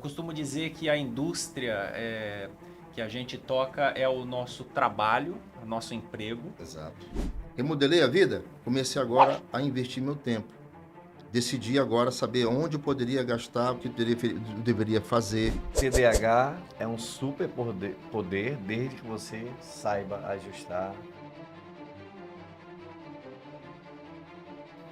costumo dizer que a indústria que a gente toca é o nosso trabalho, o nosso emprego. Exato. Remodelei a vida? Comecei agora a investir meu tempo. Decidi agora saber onde eu poderia gastar, o que eu deveria fazer. TDAH é um super poder desde que você saiba ajustar.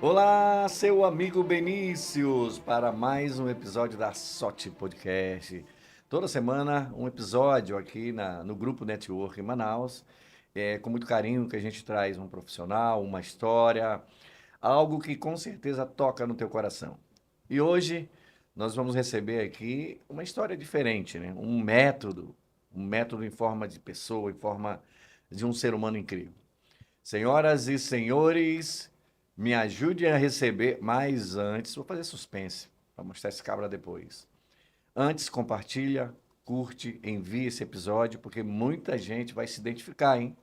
Olá, seu amigo Benícius, para mais um episódio da SOT Podcast. Toda semana um episódio aqui no Grupo Network em Manaus. Com muito carinho que a gente traz um profissional, uma história, algo que com certeza toca no teu coração. E hoje nós vamos receber aqui uma história diferente, né? Um método em forma de pessoa, em forma de um ser humano incrível. Senhoras e senhores, me ajude a receber, mas antes, vou fazer suspense, para mostrar esse cabra depois. Antes, compartilha, curte, envie esse episódio, porque muita gente vai se identificar, hein?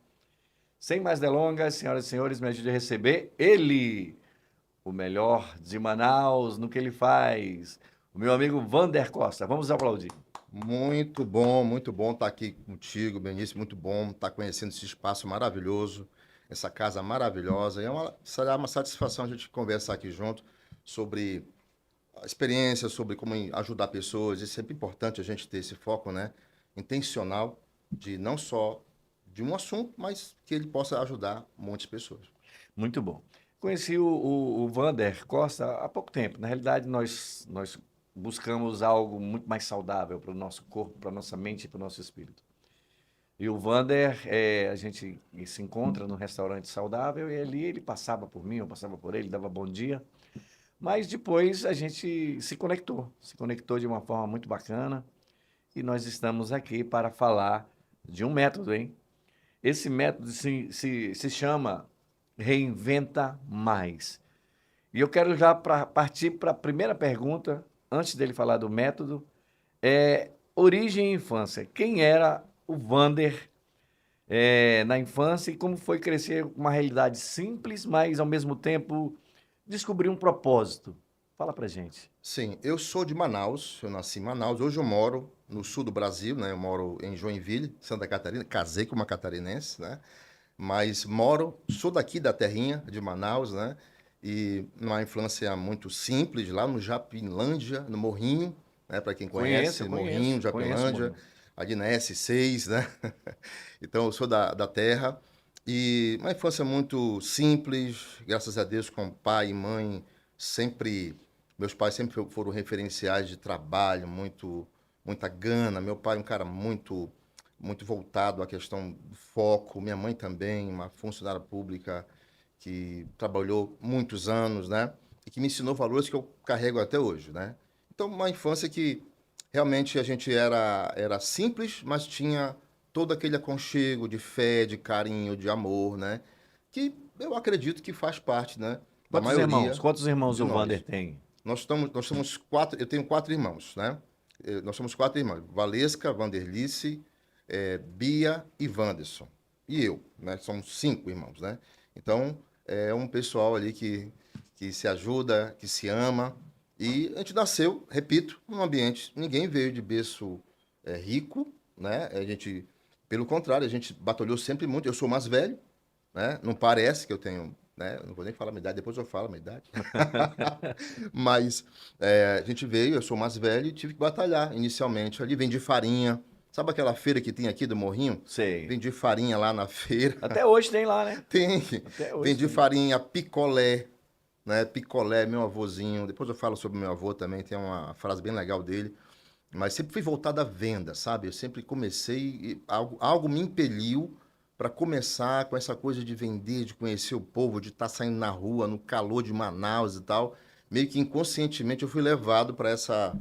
Sem mais delongas, senhoras e senhores, me ajude a receber ele, o melhor de Manaus no que ele faz, o meu amigo Vander Costa. Vamos aplaudir. Muito bom estar aqui contigo, Benício. Muito bom estar conhecendo esse espaço maravilhoso, essa casa maravilhosa. Será uma satisfação a gente conversar aqui junto sobre a experiência, sobre como ajudar pessoas. É sempre importante a gente ter esse foco, né, intencional, de não só de um assunto, mas que ele possa ajudar muitas pessoas. Muito bom. Conheci o Vander Costa há pouco tempo. Na realidade, nós buscamos algo muito mais saudável para o nosso corpo, para a nossa mente e para o nosso espírito. E o Vander, a gente se encontra num restaurante saudável e ali ele passava por mim, eu passava por ele, dava bom dia. Mas depois a gente se conectou de uma forma muito bacana e nós estamos aqui para falar de um método, hein? Esse método se chama Reinventa Mais. E eu quero já partir para a primeira pergunta, antes dele falar do método, origem e infância. Quem era o Vander na infância e como foi crescer uma realidade simples, mas ao mesmo tempo descobrir um propósito? Fala pra gente. Sim, eu sou de Manaus, eu nasci em Manaus. Hoje eu moro no sul do Brasil, né? Eu moro em Joinville, Santa Catarina. Casei com uma catarinense, né? Mas sou daqui da terrinha de Manaus, né? E numa infância muito simples, lá no Japilândia, no Morrinho, né? Para quem Conheço, conhece, eu Morrinho, conheço, Japilândia, Murilo. ali na S6, né? Então eu sou da terra. E uma infância muito simples, graças a Deus, com pai e mãe sempre. Meus pais sempre foram referenciais de trabalho, muita gana. Meu pai é um cara muito voltado à questão do foco. Minha mãe também, uma funcionária pública que trabalhou muitos anos, né? E que me ensinou valores que eu carrego até hoje, né? Então, uma infância que realmente a gente era simples, mas tinha todo aquele aconchego de fé, de carinho, de amor, né? Que eu acredito que faz parte, né? Da Quantos irmãos? maioria Quantos irmãos de o Vander nós. tem? Nós somos quatro, eu tenho quatro irmãos, né? Nós somos quatro irmãos, Valesca, Vanderlice, Bia e Wanderson. E eu, né? Somos cinco irmãos, né? Então, é um pessoal ali que se ajuda, que se ama. E a gente nasceu, repito, num ambiente, ninguém veio de berço rico, né? Pelo contrário, a gente batalhou sempre muito. Eu sou mais velho, né? Não parece que eu tenho, né? Não vou nem falar a minha idade, depois eu falo a minha idade. Mas a gente veio, eu sou mais velho e tive que batalhar inicialmente. Ali vendi farinha. Sabe aquela feira que tem aqui do Morrinho? Sei. Vendi farinha lá na feira. Até hoje tem lá, né? Tem. Até hoje Vendi tem. farinha, picolé, né? Picolé, meu avôzinho. Depois eu falo sobre meu avô também, tem uma frase bem legal dele. Mas sempre fui voltado à venda, sabe? Eu sempre comecei, algo me impeliu para começar com essa coisa de vender, de conhecer o povo, de estar saindo na rua, no calor de Manaus e tal. Meio que inconscientemente eu fui levado para essa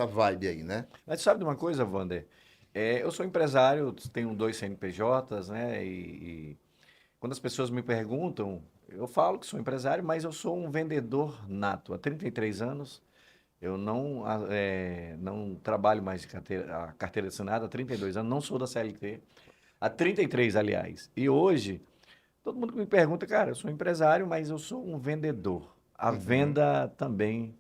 vibe aí, né? Mas sabe de uma coisa, Vander? Eu sou empresário, tenho 2 CNPJs, né? E quando as pessoas me perguntam, eu falo que sou empresário, mas eu sou um vendedor nato. Há 33 anos, eu não trabalho mais de carteira assinada há 32 anos, não sou da CLT. Há 33, aliás. E hoje, todo mundo que me pergunta, cara, eu sou empresário, mas eu sou um vendedor. A Uhum. venda também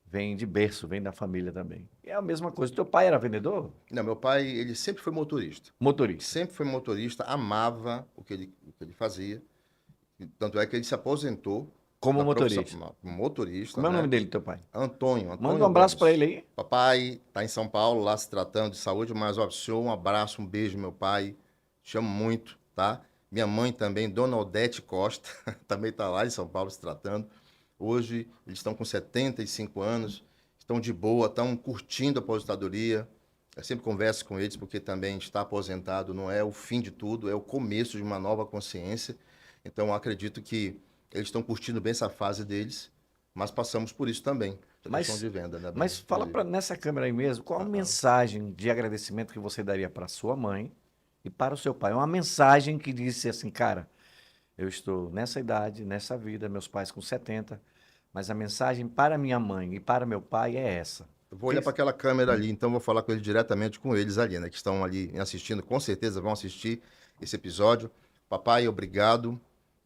vem de berço, vem da família também. É a mesma coisa. Teu pai era vendedor? Não, meu pai, ele sempre foi motorista. Motorista. Sempre foi motorista, amava o que ele fazia. Tanto é que ele se aposentou Como da profissão motorista. como motorista, Como é o nome né? dele, teu pai? Antônio Manda um abraço para Gomes. ele aí. Papai está em São Paulo, lá se tratando de saúde, mas ó, senhor, um abraço, um beijo, meu pai. Te amo muito, tá? Minha mãe também, Dona Odete Costa, também está lá em São Paulo se tratando. Hoje eles estão com 75 anos, estão de boa, estão curtindo a aposentadoria. Eu sempre converso com eles porque também estar aposentado não é o fim de tudo, é o começo de uma nova consciência. Então, eu acredito que eles estão curtindo bem essa fase deles, mas passamos por isso também, a questão Mas, de venda, né? mas fala nessa câmera aí mesmo, qual a mensagem de agradecimento que você daria para sua mãe e para o seu pai? Uma mensagem que disse assim, cara, eu estou nessa idade, nessa vida, meus pais com 70, mas a mensagem para minha mãe e para meu pai é essa. Eu vou olhar para aquela câmera ali, então vou falar com eles diretamente com eles ali, né? Que estão ali me assistindo, com certeza vão assistir esse episódio. Papai, obrigado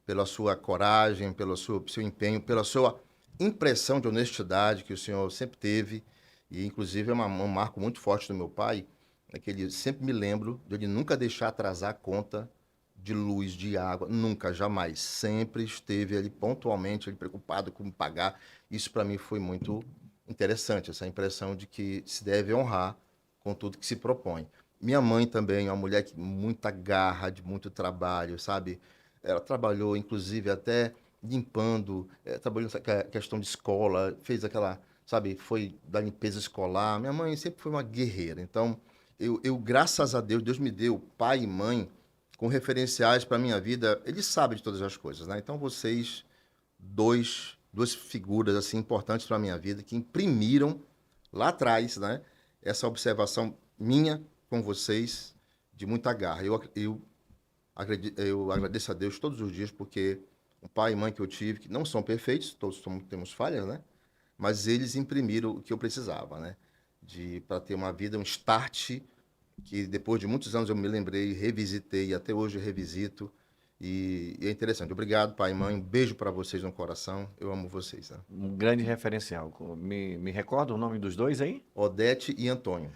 pela sua coragem, pelo seu empenho, pela sua impressão de honestidade que o senhor sempre teve. E, inclusive, é um marco muito forte do meu pai, é que ele sempre me lembro de ele nunca deixar atrasar a conta de luz, de água, nunca, jamais. Sempre esteve ali pontualmente, ele preocupado com pagar. Isso para mim foi muito interessante, essa impressão de que se deve honrar com tudo que se propõe. Minha mãe também é uma mulher que muita garra, de muito trabalho, sabe? Ela trabalhou, inclusive, até limpando, trabalhou nessa questão de escola, fez aquela, sabe, foi da limpeza escolar. Minha mãe sempre foi uma guerreira. Então, graças a Deus, Deus me deu pai e mãe com referenciais para a minha vida. Eles sabem de todas as coisas, né? Então, vocês, duas figuras assim importantes para a minha vida que imprimiram lá atrás, né, essa observação minha com vocês de muita garra. Eu agradeço a Deus todos os dias porque o pai e mãe que eu tive, que não são perfeitos, todos temos falhas, né? Mas eles imprimiram o que eu precisava, né? Para ter uma vida, um start que depois de muitos anos eu me lembrei, revisitei e até hoje eu revisito. E é interessante. Obrigado, pai e mãe. Um beijo para vocês no coração. Eu amo vocês. Né? Um grande referencial. Me recorda o nome dos dois aí? Odete e Antônio.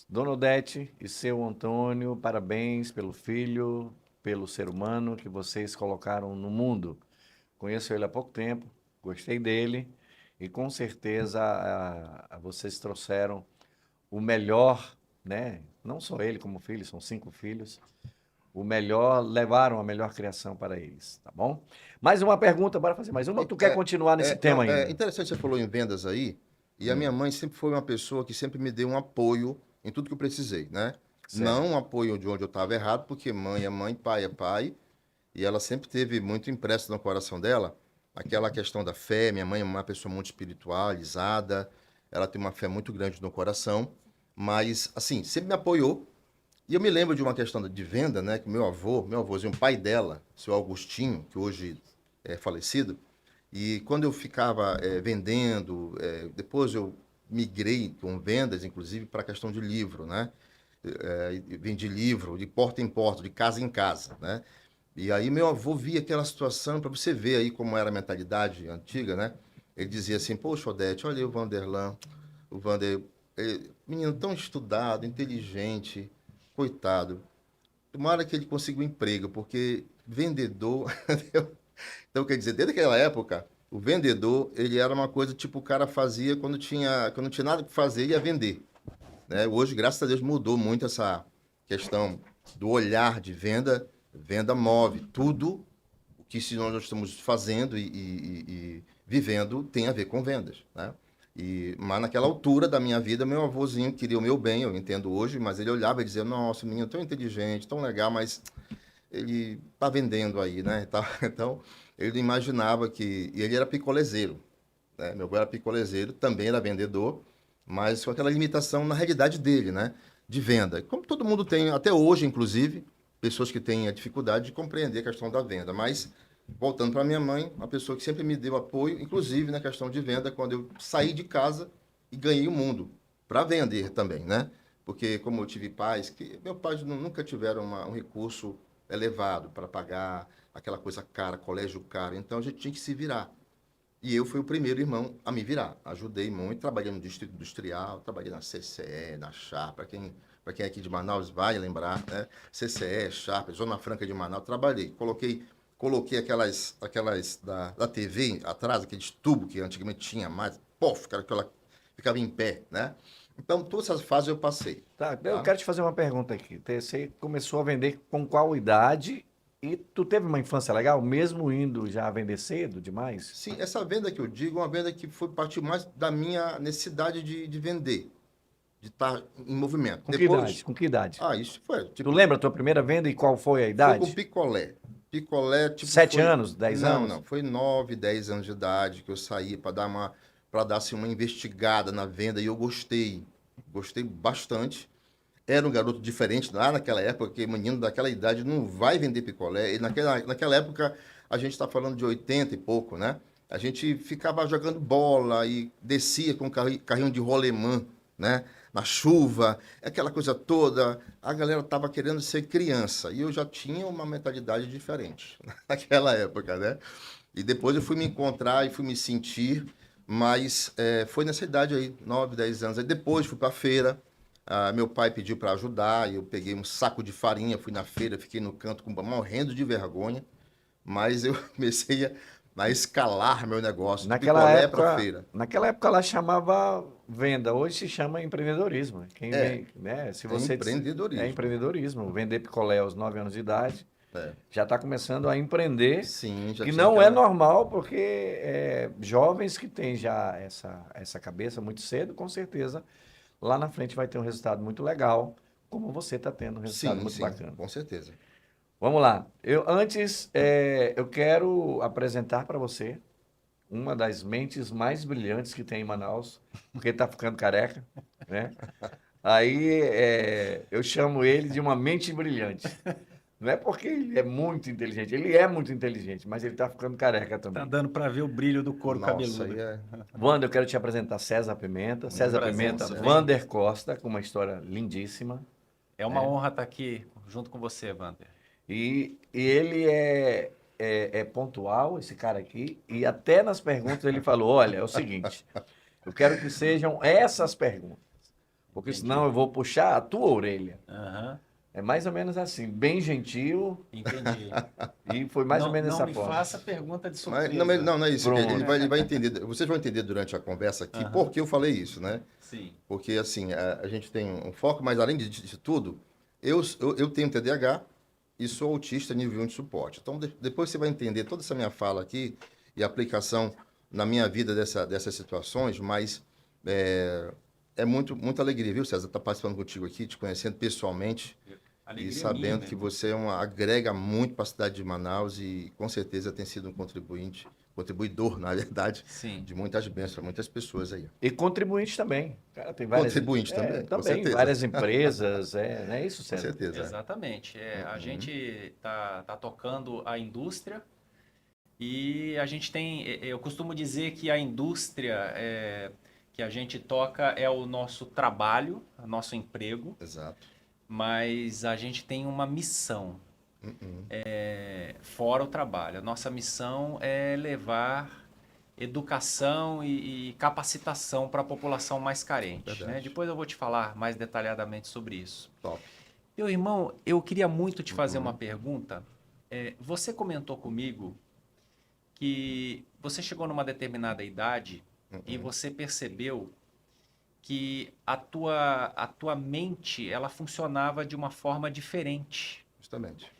Dona Odete e seu Antônio, parabéns pelo filho, pelo ser humano que vocês colocaram no mundo. Conheço ele há pouco tempo, gostei dele e com certeza vocês trouxeram o melhor, né? Não só ele como filho, são 5 filhos. O melhor, levaram a melhor criação para eles, tá bom? Mais uma pergunta, bora fazer mais uma ou tu quer continuar nesse tema não, ainda? É interessante você falou em vendas aí. E a minha mãe sempre foi uma pessoa que sempre me deu um apoio em tudo que eu precisei, né? Certo. Não um apoio de onde eu estava errado, porque mãe é mãe, pai é pai. E ela sempre teve muito impresso no coração dela aquela questão da fé. Minha mãe é uma pessoa muito espiritualizada, ela tem uma fé muito grande no coração. Mas, assim, sempre me apoiou. E eu me lembro de uma questão de venda, né? Que meu avôzinho, o pai dela, seu Augustinho, que hoje é falecido, e quando eu ficava vendendo, depois eu migrei com vendas, inclusive, para a questão de livro, né? Vendi livro de porta em porta, de casa em casa, né? E aí meu avô via aquela situação, para você ver aí como era a mentalidade antiga, né? Ele dizia assim, poxa, Odete, olha aí o Vander, menino tão estudado, inteligente, coitado. Tomara que ele consiga um emprego, porque vendedor... Então, quer dizer, desde aquela época, o vendedor, ele era uma coisa tipo o cara fazia quando não tinha nada para fazer, ia vender. Né? Hoje, graças a Deus, mudou muito essa questão do olhar de venda. Venda move. Tudo o que nós estamos fazendo e vivendo tem a ver com vendas. Né? Mas naquela altura da minha vida, meu avôzinho queria o meu bem, eu entendo hoje, mas ele olhava e dizia, nossa, menino tão inteligente, tão legal, mas ele está vendendo aí, né? Então, ele imaginava que... E ele era picolezeiro, né? Meu avô era picolezeiro, também era vendedor, mas com aquela limitação na realidade dele, né? De venda. Como todo mundo tem, até hoje, inclusive, pessoas que têm a dificuldade de compreender a questão da venda. Mas, voltando para minha mãe, uma pessoa que sempre me deu apoio, inclusive na questão de venda, quando eu saí de casa e ganhei o mundo, para vender também, né? Porque, como eu tive pais, que meus pais nunca tiveram um recurso elevado para pagar aquela coisa cara, colégio caro. Então, a gente tinha que se virar. E eu fui o primeiro irmão a me virar. Ajudei muito, trabalhei no Distrito Industrial, trabalhei na CCE, na Sharp, para quem é aqui de Manaus vai lembrar, né? CCE, Sharp, Zona Franca de Manaus, trabalhei. Coloquei aquelas da TV atrás, aqueles tubos que antigamente tinha mais, pof, ficava em pé, né? Então, todas essas fases eu passei. Tá, eu Tá? quero te fazer uma pergunta aqui. Você começou a vender com qual idade e tu teve uma infância legal, mesmo indo já vender cedo demais? Sim, essa venda que eu digo é uma venda que foi partir mais da minha necessidade de vender, de estar em movimento. Com que idade? Com que idade? Isso foi, Tu tipo, lembra a tua primeira venda e qual foi a foi com idade? picolé. Picolé, tipo, 7 foi... anos, 10 Não, anos? não, foi 9, 10 anos de idade que eu saí para dar assim, uma investigada na venda e eu gostei bastante. Era um garoto diferente lá naquela época, porque menino daquela idade não vai vender picolé. E naquela época, a gente está falando de 80 e pouco, né? A gente ficava jogando bola e descia com carrinho de rolemã, né? Na chuva, aquela coisa toda. A galera estava querendo ser criança. E eu já tinha uma mentalidade diferente naquela época, né? E depois eu fui me encontrar e fui me sentir, mas foi nessa idade aí, 9, 10 anos. Aí depois fui para a feira. Meu pai pediu para ajudar, eu peguei um saco de farinha, fui na feira, fiquei no canto morrendo de vergonha, mas eu comecei a escalar meu negócio, de picolé para feira. Naquela época ela chamava venda, hoje se chama empreendedorismo, né? Quem É, vem, né? Se é você empreendedorismo. é empreendedorismo, vender picolé aos 9 anos de idade, É. já está começando a empreender, Sim, já que tinha não é aquela... normal, porque jovens que têm já essa cabeça muito cedo, com certeza, lá na frente vai ter um resultado muito legal, como você está tendo um resultado Sim, muito sim, bacana. com certeza. Vamos lá. Eu quero apresentar para você uma das mentes mais brilhantes que tem em Manaus, porque está ficando careca, né? Aí eu chamo ele de uma mente brilhante. Não é porque ele é muito inteligente, ele é muito inteligente, mas ele está ficando careca Tá também. dando para ver o brilho do couro Nossa, cabeludo. aí é... Wanda, eu quero te apresentar César Pimenta. César prazer Pimenta, também. Vander Costa, com uma história lindíssima. É uma honra estar aqui junto com você, Wander. E ele é pontual, esse cara aqui, e até nas perguntas ele falou: olha, é o seguinte, eu quero que sejam essas perguntas, porque Entendi. senão eu vou puxar a tua orelha. Aham, É mais ou menos assim, bem gentil, entendi. e foi mais ou menos Não dessa me forma. faça pergunta de Mas, surpresa. não é isso. Pronto. Ele vai entender, vocês vão entender durante a conversa aqui Aham. por que eu falei isso, né? Sim. Porque, assim, a gente tem um foco, mas além disso tudo, eu tenho TDAH e sou autista nível 1 de suporte. Então, depois você vai entender toda essa minha fala aqui e a aplicação na minha vida dessas situações, mas muita alegria, viu, César, estar participando contigo aqui, te conhecendo pessoalmente Alegria e sabendo minha, que meu. você agrega muito para a cidade de Manaus e, com certeza, tem sido um contribuidor, na verdade, Sim. de muitas bênçãos para muitas pessoas aí. E contribuinte também. Cara, tem várias, Contribuinte também, com também, certeza. várias empresas, não é isso, Com César? certeza. Exatamente. A gente tá tocando a indústria e a gente tem. Eu costumo dizer que a indústria que a gente toca é o nosso trabalho, o nosso emprego, Exato. mas a gente tem uma missão fora o trabalho. A nossa missão é levar educação e capacitação para a população mais carente, né? Verdade. Depois eu vou te falar mais detalhadamente sobre isso. Top. Meu irmão, eu queria muito te fazer uma pergunta. Você comentou comigo que você chegou numa determinada idade e você percebeu que a tua mente ela funcionava de uma forma diferente. Justamente.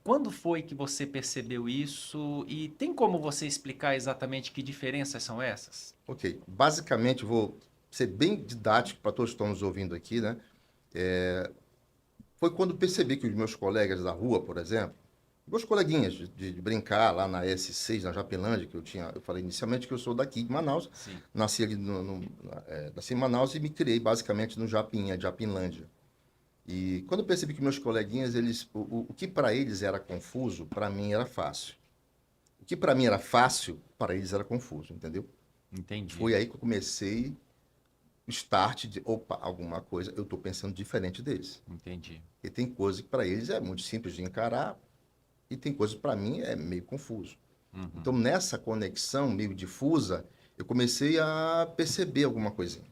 Quando foi que você percebeu isso e tem como você explicar exatamente que diferenças são essas? Ok. Basicamente, vou ser bem didático para todos que estão nos ouvindo aqui, né? Foi quando percebi que os meus colegas da rua, por exemplo, meus coleguinhas de brincar lá na S6, na Japilândia, que eu falei inicialmente que eu sou daqui de Manaus, Sim. nasci ali nasci em Manaus e me criei basicamente no Japinlândia. E quando eu percebi que meus coleguinhas, o que para eles era confuso, para mim era fácil. O que para mim era fácil, para eles era confuso, entendeu? Entendi. Foi aí que eu comecei o start de, opa, alguma coisa, eu estou pensando diferente deles. Entendi. E tem coisas que para eles é muito simples de encarar e tem coisas que para mim é meio confuso. Uhum. Então, nessa conexão meio difusa, eu comecei a perceber alguma coisinha,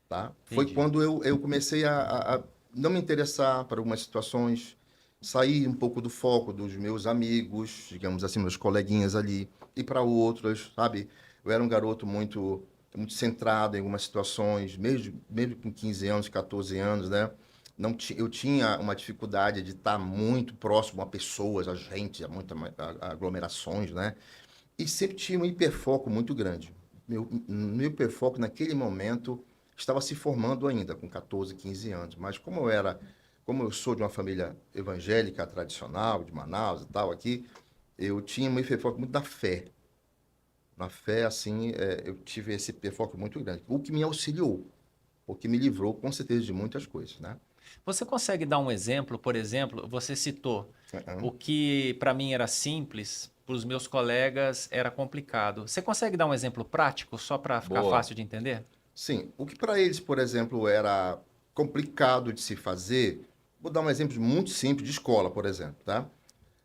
tá? Foi Entendi. quando eu comecei a não me interessar por algumas situações, sair um pouco do foco dos meus amigos, digamos assim, meus coleguinhas ali, e para outras, sabe? Eu era um garoto muito centrado em algumas situações, mesmo com 15 anos, 14 anos, né? Não eu tinha uma dificuldade de estar muito próximo a pessoas, a gente, a aglomerações, né? E sempre tinha um hiperfoco muito grande. Meu hiperfoco naquele momento estava se formando ainda, com 14, 15 anos. Mas como eu sou de uma família evangélica tradicional, de Manaus e tal, aqui, eu tinha um hiperfoco muito na fé. Na fé, assim, eu tive esse hiperfoco muito grande. O que me auxiliou, o que me livrou, com certeza, de muitas coisas, né? Você consegue dar um exemplo? Por exemplo, você citou o Uhum. que para mim era simples, para os meus colegas era complicado. Você consegue dar um exemplo prático só para ficar Boa. fácil de entender? Sim, o que para eles, por exemplo, era complicado de se fazer, vou dar um exemplo muito simples de escola, por exemplo, tá?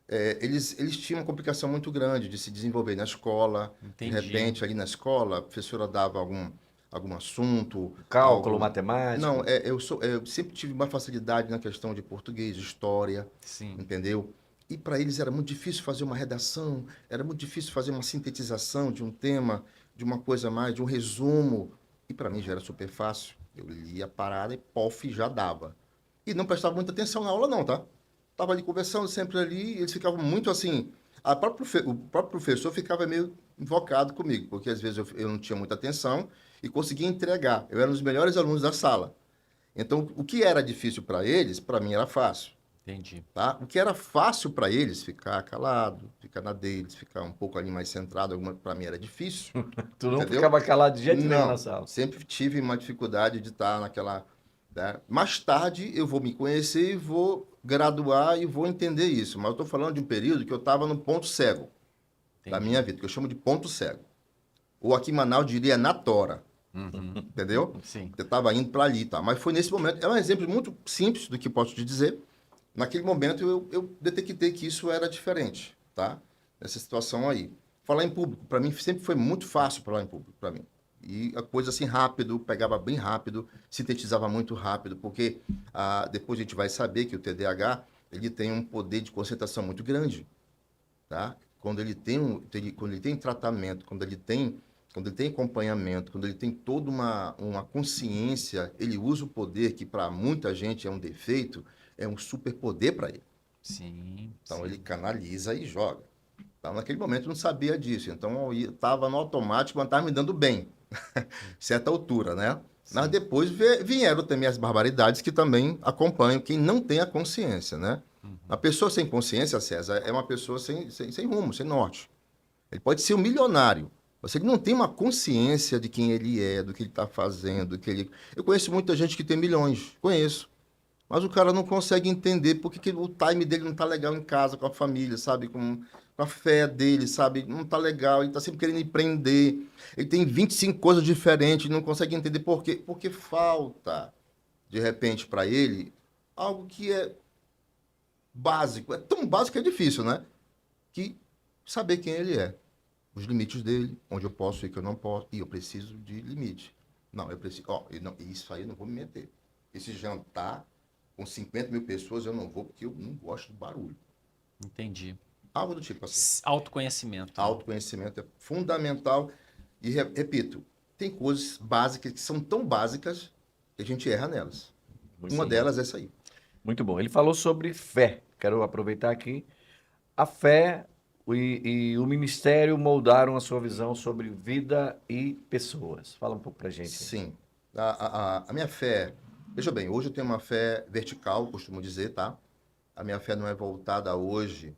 Eles tinham uma complicação muito grande de se desenvolver na escola. De Entendi. repente, ali na escola, a professora dava algum assunto, Cálculo, algo. Não, matemática. eu sempre tive uma facilidade na questão de português, história, Sim. entendeu? E para eles era muito difícil fazer uma redação, era muito difícil fazer uma sintetização de um tema, de uma coisa a mais, de um resumo. E para mim já era super fácil. Eu lia a parada e pof, já dava. E não prestava muita atenção na aula, não, tá? Tava ali conversando sempre ali, e eles ficavam muito assim. O próprio professor ficava meio invocado comigo, porque às vezes eu não tinha muita atenção e conseguia entregar. Eu era um dos melhores alunos da sala. Então, o que era difícil para eles, para mim era fácil, Entendi. tá? O que era fácil para eles, ficar calado, ficar na deles, ficar um pouco ali mais centrado, para mim era difícil, Tu não entendeu? ficava calado de jeito nenhum na Não, sala. sempre tive uma dificuldade de estar naquela, né? Mais tarde eu vou me conhecer e vou graduar e vou entender isso. Mas eu estou falando de um período que eu estava no ponto cego da Entendi. minha vida, que eu chamo de ponto cego. Ou aqui em Manaus diria na tora, Uhum. entendeu? Sim. Eu estava indo para ali, tá? Mas foi nesse momento, é um exemplo muito simples do que posso te dizer. Naquele momento eu detectei que isso era diferente, tá? Nessa situação aí. Falar em público, para mim sempre foi muito fácil falar em público, para mim. E a coisa assim rápido, pegava bem rápido, sintetizava muito rápido, porque depois a gente vai saber que o TDAH ele tem um poder de concentração muito grande, tá? Quando ele tem tratamento, quando ele tem acompanhamento, quando ele tem toda uma consciência, ele usa o poder que para muita gente é um defeito, é um superpoder para ele. Sim. Então ele Sim. canaliza e joga. Então, naquele momento eu não sabia disso, então eu estava no automático, mas estava me dando bem, certa altura, né? Mas Sim. depois vieram também as barbaridades que também acompanham quem não tem a consciência, né? A Uhum. pessoa sem consciência, César, é uma pessoa sem rumo, sem norte. Ele pode ser um milionário, mas se ele não tem uma consciência de quem ele é, do que ele está fazendo, do que ele... Eu conheço muita gente que tem milhões, conheço. Mas o cara não consegue entender porque que o time dele não tá legal em casa, com a família, sabe? Com a fé dele, sabe? Não tá legal, ele tá sempre querendo empreender. Ele tem 25 coisas diferentes, não consegue entender por quê. Porque falta, de repente, para ele, algo que é básico. É tão básico que é difícil, né? Que saber quem ele é. Os limites dele, onde eu posso e que eu não posso. E eu preciso de limite. Não, eu preciso. Ó, isso aí eu não vou me meter. Esse jantar com 50 mil pessoas eu não vou porque eu não gosto do barulho. Entendi. Algo do tipo assim. Autoconhecimento, né? Autoconhecimento é fundamental. E repito, tem coisas básicas que são tão básicas que a gente erra nelas. Uma Sim. delas é essa aí. Muito bom. Ele falou sobre fé. Quero aproveitar aqui. A fé e o ministério moldaram a sua visão sobre vida e pessoas. Fala um pouco pra gente aí. Sim. A minha fé. Veja bem, hoje eu tenho uma fé vertical, costumo dizer, tá? A minha fé não é voltada hoje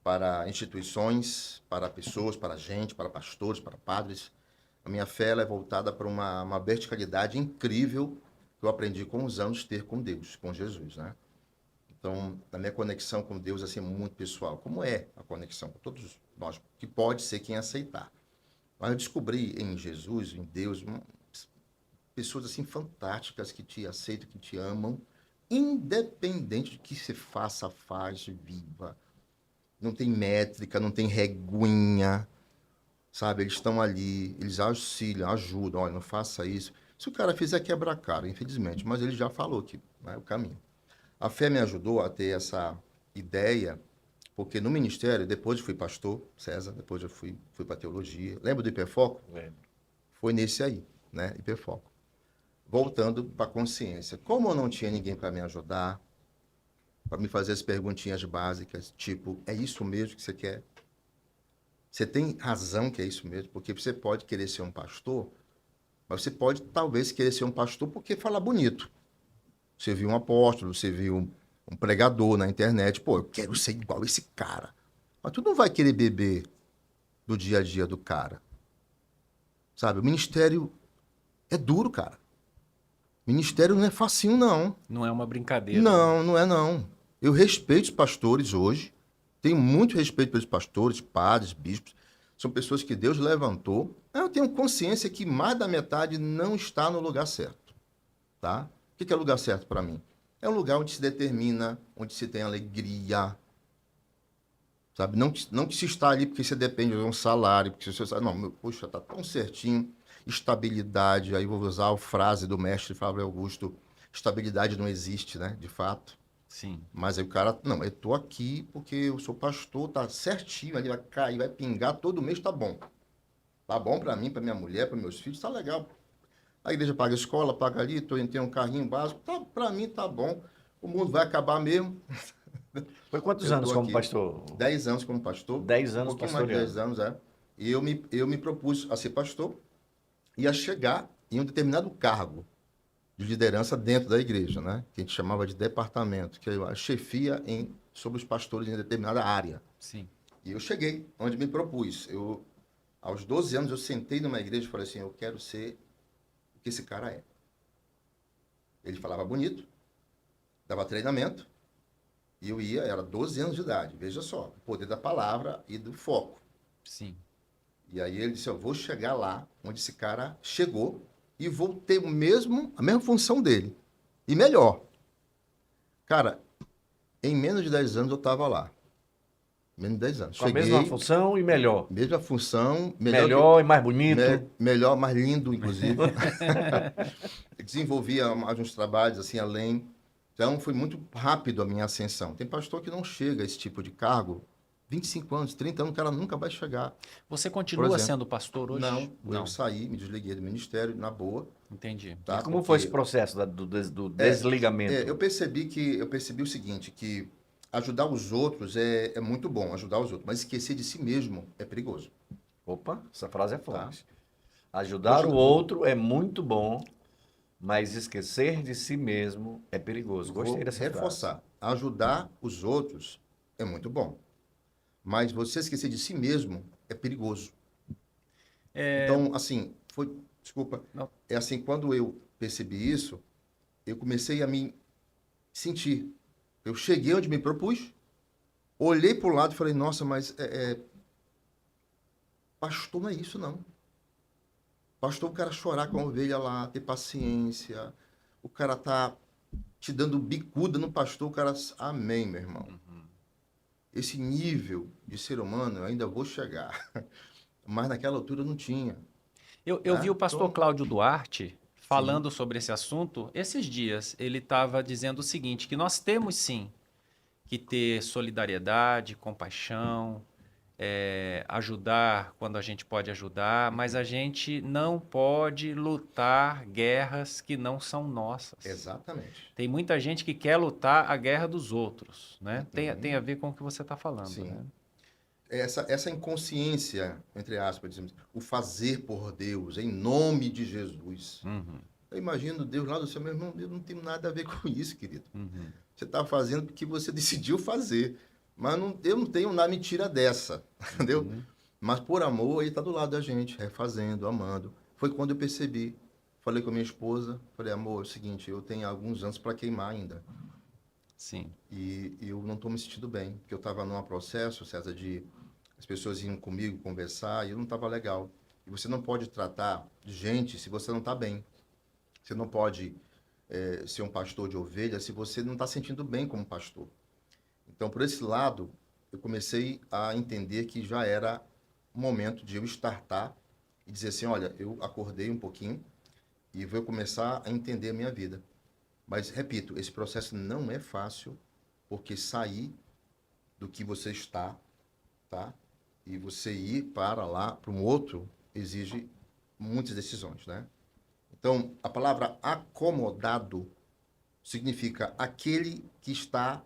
para instituições, para pessoas, para gente, para pastores, para padres. A minha fé ela é voltada para uma verticalidade incrível que eu aprendi com os anos ter com Deus, com Jesus, né? Então, a minha conexão com Deus assim, é muito pessoal. Como é a conexão com todos nós? Que pode ser quem aceitar. Mas eu descobri em Jesus, em Deus, pessoas assim fantásticas que te aceitam, que te amam, independente de que você faça, faz, viva. não tem métrica, não tem reguinha, sabe? Eles estão ali, eles auxiliam, ajudam, olha, não faça isso. Se o cara fizer, quebra a cara, infelizmente, mas ele já falou que não é o caminho. A fé me ajudou a ter essa ideia, porque no ministério, depois eu fui pastor, César, depois eu fui para teologia. Lembra do Hiperfoco? Foi nesse aí, né? Hiperfoco. Voltando para a consciência. Como eu não tinha ninguém para me ajudar, para me fazer as perguntinhas básicas, tipo, é isso mesmo que você quer? Você tem razão que é isso mesmo? Porque você pode querer ser um pastor, mas você pode talvez querer ser um pastor porque fala bonito. Você viu um apóstolo, você viu um pregador na internet, pô, eu quero ser igual esse cara. Mas tu não vai querer beber do dia a dia do cara. Sabe? O ministério é duro, cara. Ministério não é facinho, não. Não é uma brincadeira. Né? Não, não é não. Eu respeito os pastores hoje. Tenho muito respeito pelos pastores, padres, bispos. São pessoas que Deus levantou. Eu tenho consciência que mais da metade não está no lugar certo. Tá? O que é lugar certo para mim? É um lugar onde se determina, onde se tem alegria. Sabe? Não que se está ali porque você depende de um salário, porque você sabe, não, poxa, está tão certinho. Estabilidade, aí vou usar a frase do mestre Flávio Augusto, estabilidade não existe, né, de fato. Sim. Mas aí o cara, não, eu tô aqui porque eu sou pastor, tá certinho, ali vai cair, vai pingar, todo mês tá bom. Tá bom para mim, para minha mulher, para meus filhos, tá legal. A igreja paga a escola, paga ali, tem um carrinho básico, tá, para mim tá bom. O mundo vai acabar mesmo. Foi quantos Eu anos tô como aqui, pastor? 10 anos como pastor. 10 Um anos pouquinho mais de 10 pastoreando. anos, é. E eu me propus a ser pastor e a chegar em um determinado cargo de liderança dentro da igreja, né? Que a gente chamava de departamento, que é a chefia sobre os pastores em determinada área. Sim. E eu cheguei onde me propus. Aos 12 anos, eu sentei numa igreja e falei assim, eu quero ser o que esse cara é. Ele falava bonito, dava treinamento, e eu ia, era 12 anos de idade, veja só, o poder da palavra e do foco. Sim. E aí ele disse, eu vou chegar lá onde esse cara chegou e vou ter a mesma função dele. E melhor. Cara, em menos de 10 anos eu estava lá. Menos de 10 anos. Com a Cheguei, mesma função e melhor. mesma função, Melhor e mais bonito. melhor, mais lindo, inclusive. Desenvolvia mais uns trabalhos assim além. Então foi muito rápido a minha ascensão. Tem pastor que não chega a esse tipo de cargo. 25 anos, 30 anos, o cara nunca vai chegar. Você Por continua exemplo, sendo pastor hoje? não, Não. eu saí, me desliguei do ministério, na boa. Entendi. Tá? E como foi esse Porque processo do desligamento? eu percebi o seguinte, que ajudar os outros é muito bom, ajudar os outros, mas esquecer de si mesmo é perigoso. Opa, essa frase é Tá. forte. Ajudar o Vou- outro é muito bom, mas esquecer de si mesmo é perigoso. Gostei Vou dessa frase. reforçar. Ajudar os outros é muito bom, mas você esquecer de si mesmo é perigoso. Então, assim, desculpa, Não. é assim, quando eu percebi isso, eu comecei a me sentir. Eu cheguei onde me propus, olhei para o lado e falei, nossa, mas pastor não é isso, não. Pastor, o cara chorar com a ovelha lá, ter paciência, o cara tá te dando bicuda no pastor, o cara... Amém, meu irmão. Esse nível de ser humano eu ainda vou chegar. Mas naquela altura eu não tinha. Eu vi o pastor Então, Cláudio Duarte falando sobre esse assunto esses dias. Ele estava dizendo o seguinte, que nós temos sim que ter solidariedade, compaixão, ajudar quando a gente pode ajudar, mas a gente não pode lutar guerras que não são nossas. exatamente. Tem muita gente que quer lutar a guerra dos outros, né? Tem a ver com o que você está falando, Sim. né? Essa inconsciência, entre aspas, dizemos, o fazer por Deus, em nome de Jesus. Uhum, Eu imagino Deus lá do céu, meu irmão, eu não tenho nada a ver com isso, querido. uhum. Você está fazendo porque você decidiu fazer. Mas eu não tenho nada mentira dessa, entendeu? Uhum. Mas por amor, ele está do lado da gente, refazendo, amando. Foi quando eu percebi. Falei com a minha esposa, falei, amor, é o seguinte, eu tenho alguns anos para queimar ainda. Sim. E eu não estou me sentindo bem, porque eu estava num processo, César, de as pessoas iam comigo conversar e eu não estava legal. E você não pode tratar gente se você não está bem. Você não pode ser um pastor de ovelha se você não está sentindo bem como pastor. Então, por esse lado, eu comecei a entender que já era o momento de eu startar e dizer assim, olha, eu acordei um pouquinho e vou começar a entender a minha vida. Mas, repito, esse processo não é fácil, porque sair do que você está, tá? E você ir para lá, para um outro, exige muitas decisões, né? Então, a palavra acomodado significa aquele que está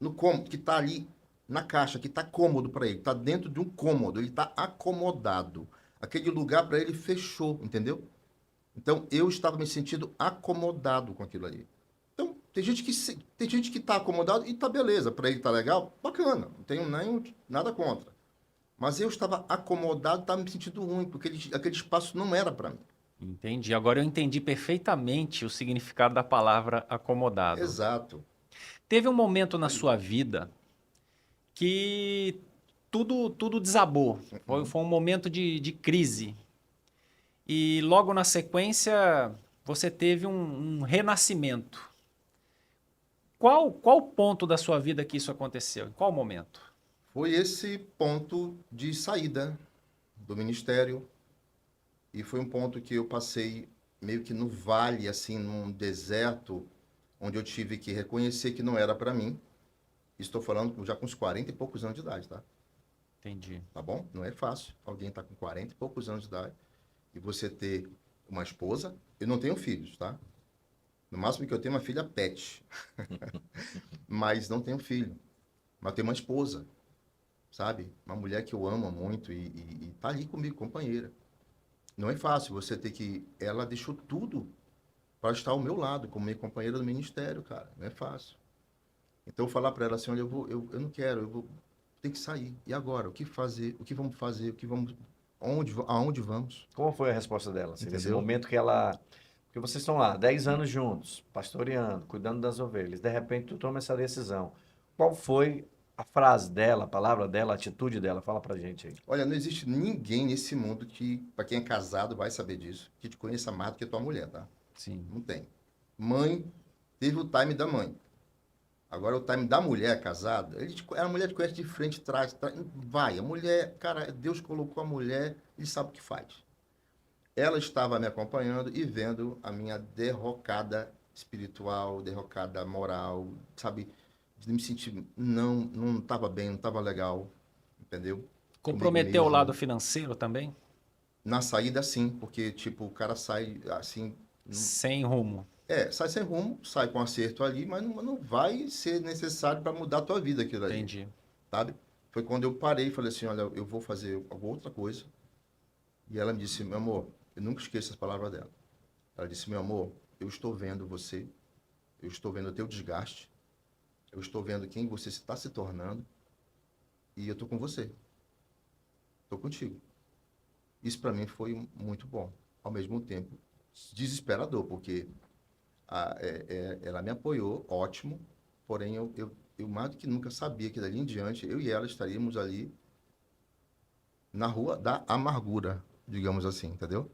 no cômodo, que está ali na caixa, que está cômodo para ele, está dentro de um cômodo, ele está acomodado. Aquele lugar para ele fechou, entendeu? Então, eu estava me sentindo acomodado com aquilo ali. Então, tem gente que está acomodado e está beleza, para ele está legal, bacana, não tenho nem nada contra. Mas eu estava acomodado, estava me sentindo ruim, porque aquele espaço não era para mim. Entendi. Agora eu entendi perfeitamente o significado da palavra acomodado. Exato. Teve um momento na sua vida que tudo desabou. Foi um momento de crise. E logo na sequência você teve um renascimento. Qual ponto da sua vida que isso aconteceu? Em qual momento? Foi esse ponto de saída do ministério e foi um ponto que eu passei meio que no vale, assim, num deserto, onde eu tive que reconhecer que não era para mim. Estou falando já com uns 40 e poucos anos de idade, tá? Entendi. Tá bom? Não é fácil. Alguém tá com 40 e poucos anos de idade e você ter uma esposa. Eu não tenho filhos, tá? No máximo que eu tenho uma filha pet. Mas não tenho filho. Mas eu tenho uma esposa, sabe? Uma mulher que eu amo muito e tá ali comigo, companheira. Não é fácil você ter que... Ela deixou tudo para estar ao meu lado, como minha companheira do ministério, cara. Não é fácil. Então, eu falar para ela assim, olha, eu não quero, tem que sair. E agora? O que fazer? O que vamos fazer? Aonde vamos? Como foi a resposta dela? Assim, nesse Entendeu? momento que ela... Porque vocês estão lá, 10 anos juntos, pastoreando, cuidando das ovelhas. De repente, tu toma essa decisão. Qual foi a frase dela, a palavra dela, a atitude dela? Fala pra gente aí. Olha, não existe ninguém nesse mundo que, para quem é casado, vai saber disso, que te conheça mais do que tua mulher, tá? Sim. Não tem. Mãe, teve o time da mãe. Agora, o time da mulher casada, a mulher te conhece de frente, trás, vai. A mulher, cara, Deus colocou a mulher, ele sabe o que faz. Ela estava me acompanhando e vendo a minha derrocada espiritual, derrocada moral, sabe? De me sentir, não estava bem, não estava legal, entendeu? Comigo Comprometeu o mesmo. lado financeiro também? Na saída, sim, porque, tipo, o cara sai assim, Sem rumo. sai sem rumo, sai com acerto ali, mas não vai ser necessário para mudar a tua vida aquilo ali, Entendi. sabe? Foi quando eu parei e falei assim, olha, eu vou fazer alguma outra coisa. E ela me disse, meu amor, eu nunca esqueço as palavras dela. Ela disse, meu amor, eu estou vendo você, eu estou vendo o teu desgaste, eu estou vendo quem você está se tornando e eu estou com você. Estou contigo. Isso para mim foi muito bom. Ao mesmo tempo, desesperador, porque ela me apoiou, ótimo, porém eu mais do que nunca sabia que dali em diante eu e ela estaríamos ali na rua da amargura, digamos assim, entendeu?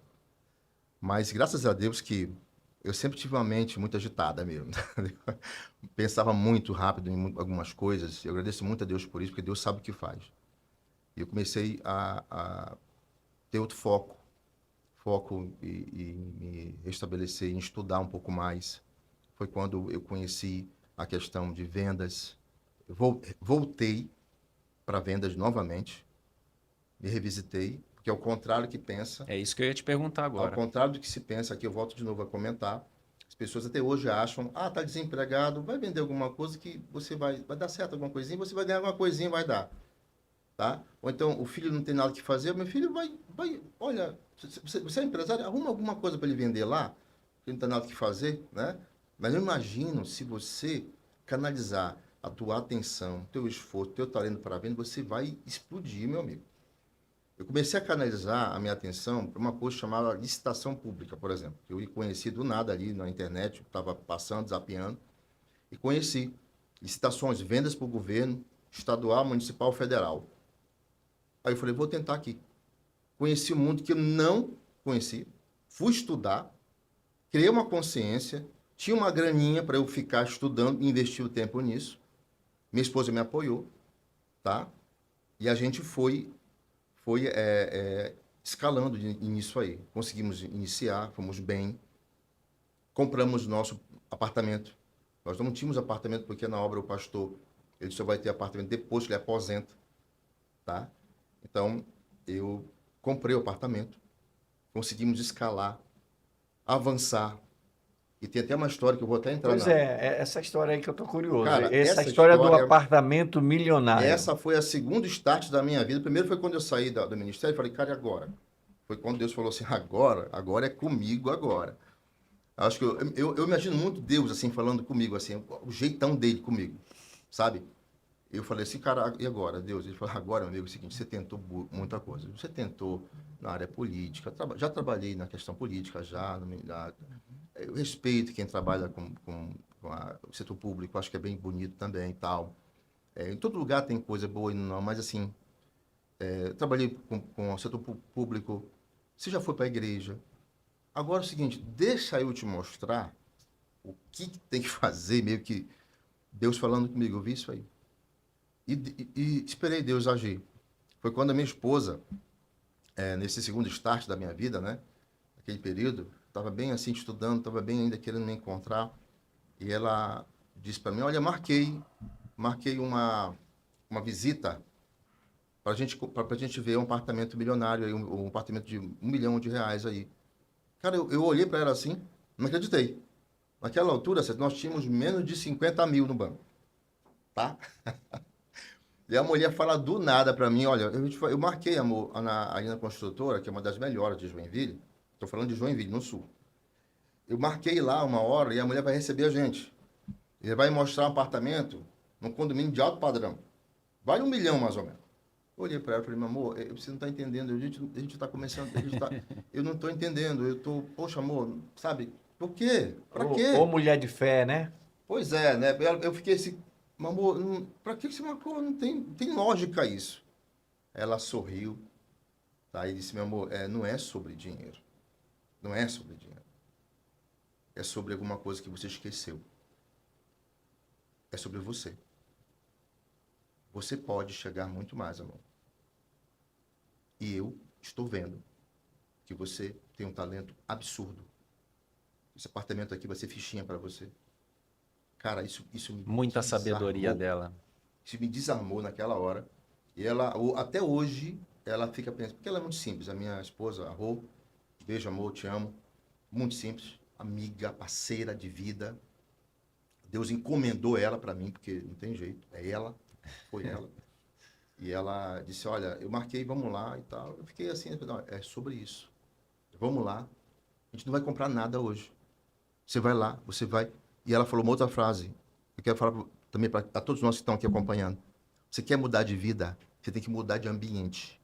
Mas graças a Deus que eu sempre tive uma mente muito agitada mesmo, entendeu? Pensava muito rápido em algumas coisas. Eu agradeço muito a Deus por isso, porque Deus sabe o que faz. E eu comecei a ter outro foco e me restabelecer em estudar um pouco mais. Foi quando eu conheci a questão de vendas. Eu voltei para vendas novamente, me revisitei, porque ao contrário que pensa, É isso que eu ia te perguntar ao agora. contrário do que se pensa, aqui eu volto de novo a comentar, as pessoas até hoje acham, tá desempregado, vai vender alguma coisa que você vai dar certo alguma coisinha, você vai ganhar alguma coisinha, vai dar. Tá? Ou então, o filho não tem nada que fazer, meu filho olha, você é empresário, arruma alguma coisa para ele vender lá, ele não tem nada que fazer, né? Mas eu imagino se você canalizar a tua atenção, teu esforço, teu talento para a venda, você vai explodir, meu amigo. Eu comecei a canalizar a minha atenção para uma coisa chamada licitação pública, por exemplo. Eu conheci do nada ali na internet, estava passando, zapeando, e conheci licitações, vendas para o governo, estadual, municipal, federal. Aí eu falei, vou tentar aqui. Conheci um mundo que eu não conhecia, fui estudar, criei uma consciência, tinha uma graninha para eu ficar estudando e investir o tempo nisso. Minha esposa me apoiou. tá? E a gente foi escalando nisso aí. Conseguimos iniciar, fomos bem, compramos nosso apartamento. Nós não tínhamos apartamento porque na obra o pastor, ele só vai ter apartamento depois que ele aposenta, tá? Então, eu comprei o apartamento, conseguimos escalar, avançar. E tem até uma história que eu vou até entrar Pois na... essa história aí que eu tô curioso. Cara, Essa essa história do história... apartamento milionário. Essa foi a segunda start da minha vida. Primeiro foi quando eu saí do ministério, eu falei, cara, e agora? Foi quando Deus falou assim, agora é comigo agora. Acho que eu imagino muito Deus, assim, falando comigo, assim, o jeitão dele comigo, sabe? Eu falei assim, cara, e agora, Deus? Ele falou, agora, meu amigo, é o seguinte, você tentou muita coisa. Você tentou na área política, já trabalhei na questão política, eu respeito quem trabalha com o setor público, acho que é bem bonito também e tal. Em todo lugar tem coisa boa e não, mas assim, trabalhei com o setor público, você já foi para a igreja. Agora é o seguinte, deixa eu te mostrar o que tem que fazer, meio que Deus falando comigo, eu vi isso aí. E esperei Deus agir. Foi quando a minha esposa, nesse segundo start da minha vida, né? Naquele período, estava bem assim, estudando, estava bem ainda querendo me encontrar. E ela disse para mim, olha, marquei uma visita para gente ver um apartamento milionário, aí, um apartamento de R$ 1 milhão aí. Cara, eu olhei para ela assim, não acreditei. Naquela altura, nós tínhamos menos de 50 mil no banco, tá? E a mulher fala do nada para mim, olha, eu marquei, amor, ali na construtora, que é uma das melhores de Joinville, estou falando de Joinville, no sul. Eu marquei lá uma hora e a mulher vai receber a gente. Ele vai mostrar um apartamento num condomínio de alto padrão. Vale R$ 1 milhão, mais ou menos. Eu olhei para ela e falei, meu amor, você não está entendendo, a gente está começando, eu não estou entendendo, poxa, amor, sabe, por quê? Para quê? Ou mulher de fé, né? Pois é, né? Eu fiquei assim, meu amor, para que você marcou? Não tem lógica isso. Ela sorriu, tá? E disse, meu amor, não é sobre dinheiro. Não é sobre dinheiro. É sobre alguma coisa que você esqueceu. É sobre você. Você pode chegar muito mais, amor. E eu estou vendo que você tem um talento absurdo. Esse apartamento aqui vai ser fichinha para você. Cara, isso me Muita sabedoria desarmou. dela. Isso me desarmou naquela hora. E ela, até hoje, ela fica pensando, porque ela é muito simples. A minha esposa, a Rô, beijo, amor, te amo. Muito simples. Amiga, parceira de vida. Deus encomendou ela para mim, porque não tem jeito. É ela, foi ela. E ela disse, olha, eu marquei, vamos lá e tal. Eu fiquei assim, não, é sobre isso. Vamos lá. A gente não vai comprar nada hoje. Você vai lá, você vai. E ela falou uma outra frase. Eu quero falar também para todos nós que estão aqui acompanhando. Você quer mudar de vida? Você tem que mudar de ambiente,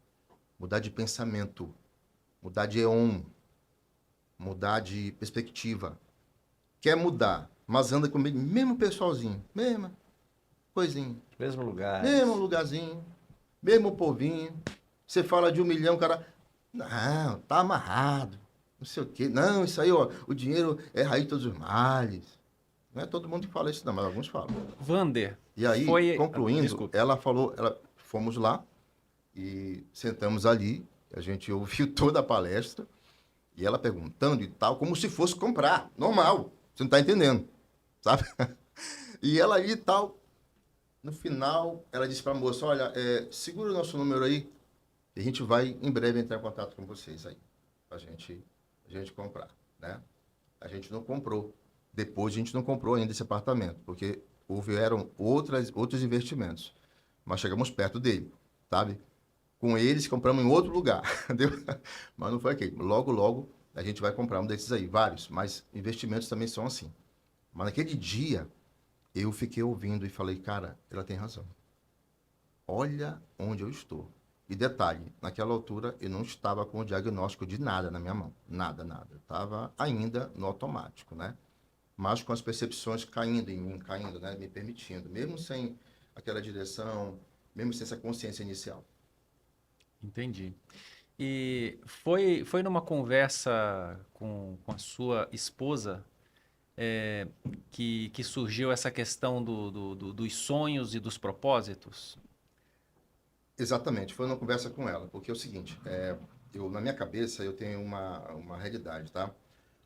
mudar de pensamento, mudar de eon, mudar de perspectiva. Quer mudar, mas anda comigo, mesmo pessoalzinho, mesma coisinha, Mesmo lugar. mesmo lugarzinho, mesmo povinho. Você fala de 1 milhão, o cara, não, tá amarrado, não sei o quê. Não, isso aí, ó, o dinheiro é raiz de todos os males. Não é todo mundo que fala isso, não, mas alguns falam. Vander, E aí, foi... concluindo, Desculpa. ela falou, fomos lá e sentamos ali, a gente ouviu toda a palestra, e ela perguntando e tal, como se fosse comprar, normal, você não está entendendo, sabe? E ela ali e tal, no final, ela disse para a moça, olha, segura o nosso número aí, e a gente vai em breve entrar em contato com vocês aí, para a gente comprar, né? A gente não comprou. Depois a gente não comprou ainda esse apartamento, porque houveram outros investimentos. Mas chegamos perto dele, sabe? Com eles compramos em outro lugar, entendeu? Mas não foi aqui. Logo, logo a gente vai comprar um desses aí, vários, mas investimentos também são assim. Mas naquele dia eu fiquei ouvindo e falei, cara, ela tem razão. Olha onde eu estou. E detalhe, naquela altura eu não estava com o diagnóstico de nada na minha mão. Nada, nada. Eu estava ainda no automático, né? Mas com as percepções caindo em mim, caindo, né? Me permitindo. Mesmo sem aquela direção, mesmo sem essa consciência inicial. Entendi. E foi numa conversa com a sua esposa que surgiu essa questão dos sonhos e dos propósitos? Exatamente, foi uma conversa com ela, porque é o seguinte, na minha cabeça eu tenho uma realidade, tá?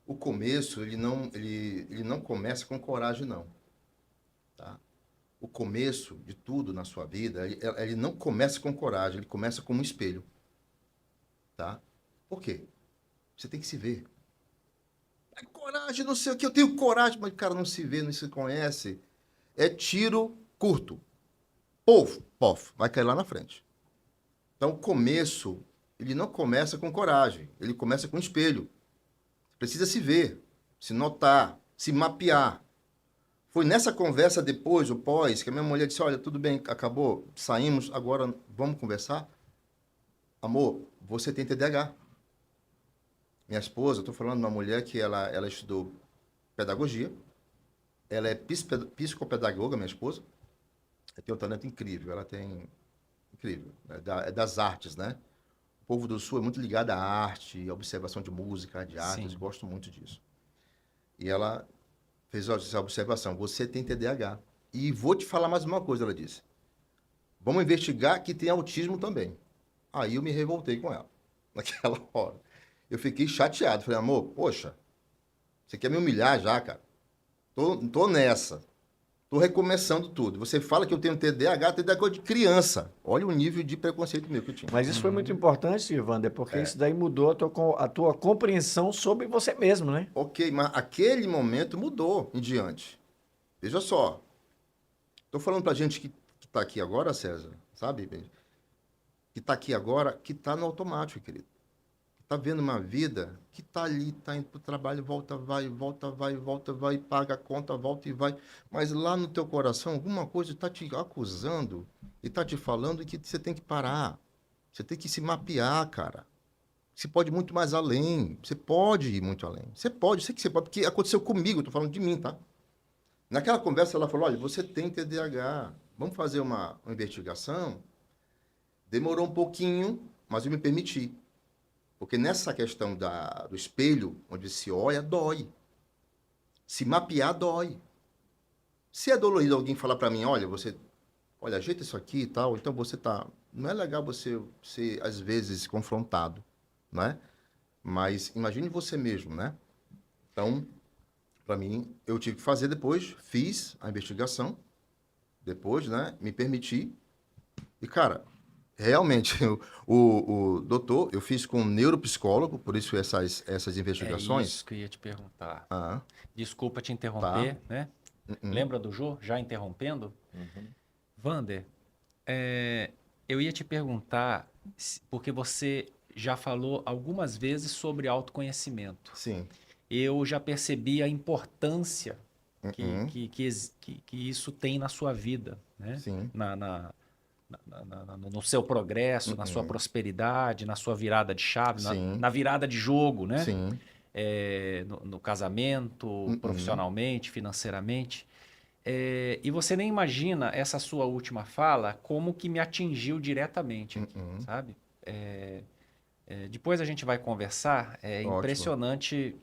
O começo, ele não começa com coragem, não, tá? O começo de tudo na sua vida, ele não começa com coragem, ele começa como um espelho, tá? Por quê? Você tem que se ver. Coragem, não sei o que, eu tenho coragem, mas o cara não se vê, não se conhece. É tiro curto. Pof, pof, vai cair lá na frente. Então, o começo, ele não começa com coragem, ele começa com espelho. Precisa se ver, se notar, se mapear. Foi nessa conversa depois, o pós, que a minha mulher disse, olha, tudo bem, acabou, saímos, agora vamos conversar? Amor, você tem TDAH. Minha esposa, eu estou falando de uma mulher que ela estudou pedagogia, ela é psicopedagoga, minha esposa, ela tem um talento incrível, ela tem... Incrível, é das artes, né? O povo do Sul é muito ligado à arte, à observação de música, de artes, Sim. gosto muito disso. E ela fez essa observação, você tem TDAH. E vou te falar mais uma coisa, ela disse. Vamos investigar que tem autismo também. Aí eu me revoltei com ela, naquela hora. Eu fiquei chateado, falei, amor, poxa, você quer me humilhar já, cara? Tô nessa. Tô recomeçando tudo. Você fala que eu tenho TDAH de criança. Olha o nível de preconceito meu que eu tinha. Mas isso foi muito importante, Wander, porque isso daí mudou a tua compreensão sobre você mesmo, né? Ok, mas aquele momento mudou em diante. Veja só. Tô falando pra gente que tá aqui agora, César, sabe? Que tá aqui agora, que tá no automático, querido. Tá vendo uma vida que tá ali, tá indo pro trabalho, volta, vai, paga a conta, volta e vai. Mas lá no teu coração, alguma coisa tá te acusando e tá te falando que você tem que parar. Você tem que se mapear, cara. Você pode ir muito mais além. Você pode ir muito além. Você pode, sei que você pode, porque aconteceu comigo, eu tô falando de mim, tá? Naquela conversa ela falou, olha, você tem TDAH. Vamos fazer uma investigação? Demorou um pouquinho, mas eu me permiti. Porque nessa questão do espelho, onde se olha, dói. Se mapear, dói. Se é dolorido alguém falar para mim, olha, ajeita isso aqui e tal, então você tá... Não é legal você ser, às vezes, confrontado, né? Mas imagine você mesmo, né? Então, para mim, eu tive que fazer depois, fiz a investigação, depois, né? Me permiti. E, cara, realmente, o doutor, eu fiz com um neuropsicólogo, por isso essas É investigações. isso que eu ia te perguntar. Ah, Desculpa te tá. interromper, né? Lembra do Jô, já interrompendo? Wander, eu ia te perguntar, porque você já falou algumas vezes sobre autoconhecimento. Sim. Eu já percebi a importância que, Uhum. que isso tem na sua vida, né? Sim. No seu progresso, na sua prosperidade, na sua virada de chave, Sim. na virada de jogo, né? Sim. No casamento, profissionalmente, financeiramente. E você nem imagina essa sua última fala como que me atingiu diretamente aqui, sabe? Depois a gente vai conversar. É Ótimo. impressionante.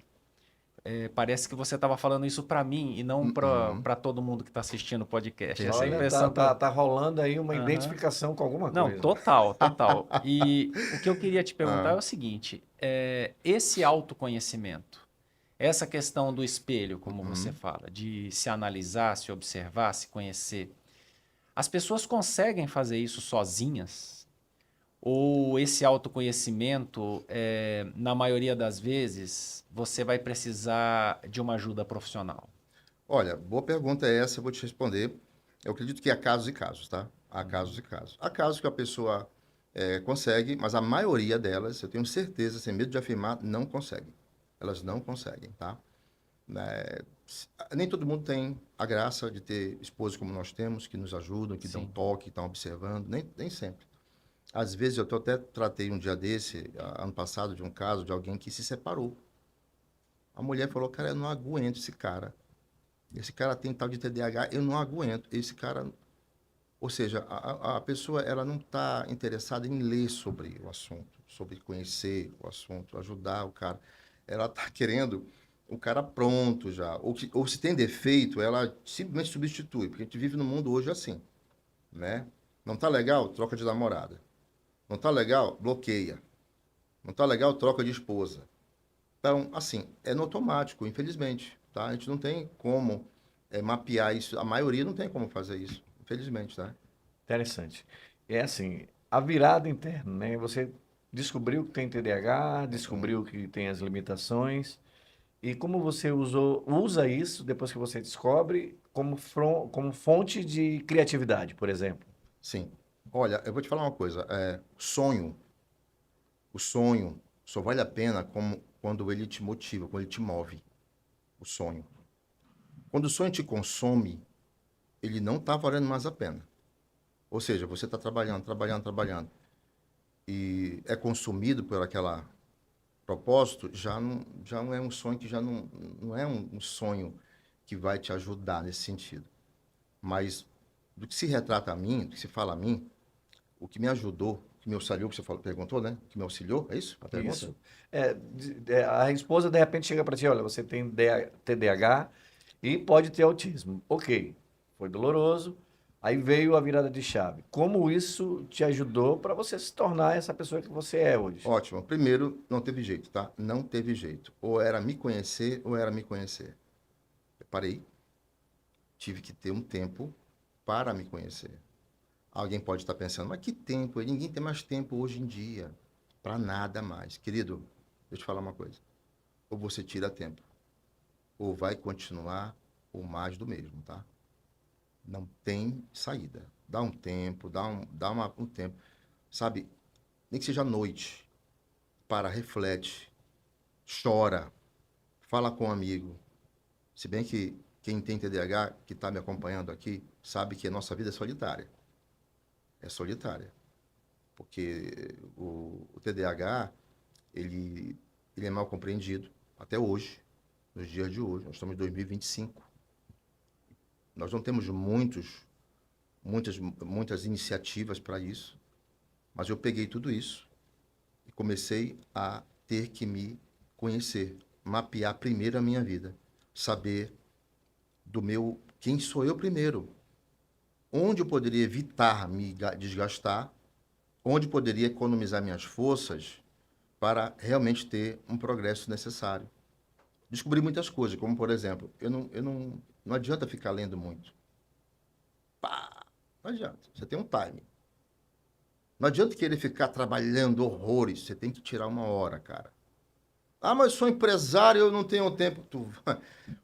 Parece que você estava falando isso para mim e não para todo mundo que está assistindo o podcast. Essa Olha, impressão tá rolando aí uma Aham. identificação com alguma Não, coisa. total, total. E o que eu queria te perguntar Ah. é o seguinte: esse autoconhecimento, essa questão do espelho, como você fala, de se analisar, se observar, se conhecer, as pessoas conseguem fazer isso sozinhas? Ou esse autoconhecimento, na maioria das vezes, você vai precisar de uma ajuda profissional? Olha, boa pergunta é essa, eu vou te responder. Eu acredito que há casos e casos, tá? Há casos e casos. Há casos que a pessoa consegue, mas a maioria delas, eu tenho certeza, sem medo de afirmar, não consegue. Elas não conseguem, tá? Nem todo mundo tem a graça de ter esposas como nós temos, que nos ajudam, que dão Sim. toque, que estão observando, nem sempre. Às vezes, eu até tratei um dia desse, ano passado, de um caso de alguém que se separou. A mulher falou, cara, eu não aguento esse cara. Esse cara tem tal de TDAH, eu não aguento. Esse cara... Ou seja, a pessoa ela não está interessada em ler sobre o assunto, sobre conhecer o assunto, ajudar o cara. Ela está querendo o cara pronto já. Ou se tem defeito, ela simplesmente substitui, porque a gente vive no mundo hoje assim, né? Não tá legal? Troca de namorada. Não tá legal? Bloqueia. Não tá legal? Troca de esposa. Então, assim, é no automático, infelizmente, tá? A gente não tem como mapear isso. A maioria não tem como fazer isso, infelizmente, tá? Interessante. É assim, a virada interna, né? Você descobriu que tem TDAH, descobriu que tem as limitações, e como você usa isso depois que você descobre como, como fonte de criatividade, por exemplo. Sim. Olha, eu vou te falar uma coisa. O sonho só vale a pena quando ele te motiva, quando ele te move. O sonho. Quando o sonho te consome, ele não está valendo mais a pena. Ou seja, você está trabalhando, trabalhando, trabalhando, e é consumido por aquela propósito, já não é um sonho que já não é um sonho que vai te ajudar nesse sentido. Mas do que se retrata a mim, do que se fala a mim, o que me ajudou, que me auxiliou, que você falou, perguntou, né? Que me auxiliou, é isso? A pergunta? Isso. A esposa, de repente, chega para ti, olha, você tem TDAH e pode ter autismo. Ok, foi doloroso. Aí veio a virada de chave. Como isso te ajudou para você se tornar essa pessoa que você é hoje? Ótimo. Primeiro, não teve jeito, tá? Não teve jeito. Ou era me conhecer, ou era me conhecer. Eu parei, tive que ter um tempo para me conhecer. Alguém pode estar pensando, mas que tempo? Ninguém tem mais tempo hoje em dia para nada mais. Querido, deixa eu te falar uma coisa. Ou você tira tempo, ou vai continuar o mais do mesmo, tá? Não tem saída. Dá um tempo, um tempo. Sabe, nem que seja à noite, para, reflete, chora, fala com um amigo. Se bem que quem tem TDAH, que está me acompanhando aqui, sabe que a nossa vida é solitária. É solitária. Porque o TDAH, ele é mal compreendido até hoje, nos dias de hoje. Nós estamos em 2025. Nós não temos muitas iniciativas para isso, mas eu peguei tudo isso e comecei a ter que me conhecer, mapear primeiro a minha vida, saber quem sou eu primeiro, onde eu poderia evitar me desgastar, onde poderia economizar minhas forças para realmente ter um progresso necessário. Descobri muitas coisas, como por exemplo, não adianta ficar lendo muito. Pá, não adianta, você tem um time. Não adianta querer ficar trabalhando horrores, você tem que tirar uma hora, cara. Ah, mas sou empresário, eu não tenho tempo.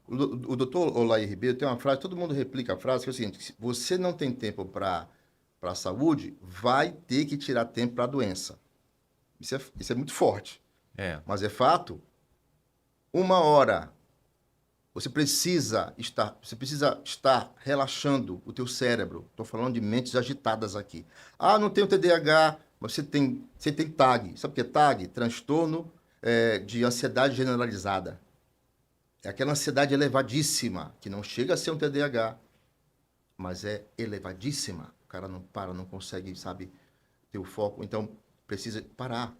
O doutor Olair Ribeiro tem uma frase, todo mundo replica a frase, que é o seguinte: se você não tem tempo para a saúde, vai ter que tirar tempo para a doença. Isso é muito forte, É. mas é fato. Uma hora, você precisa estar relaxando o teu cérebro. Estou falando de mentes agitadas aqui. Ah, não tenho TDAH, mas você tem TAG. Sabe o que é TAG? Transtorno de ansiedade generalizada. É aquela ansiedade elevadíssima, que não chega a ser um TDAH, mas é elevadíssima. O cara não para, não consegue, sabe, ter o foco. Então, precisa parar.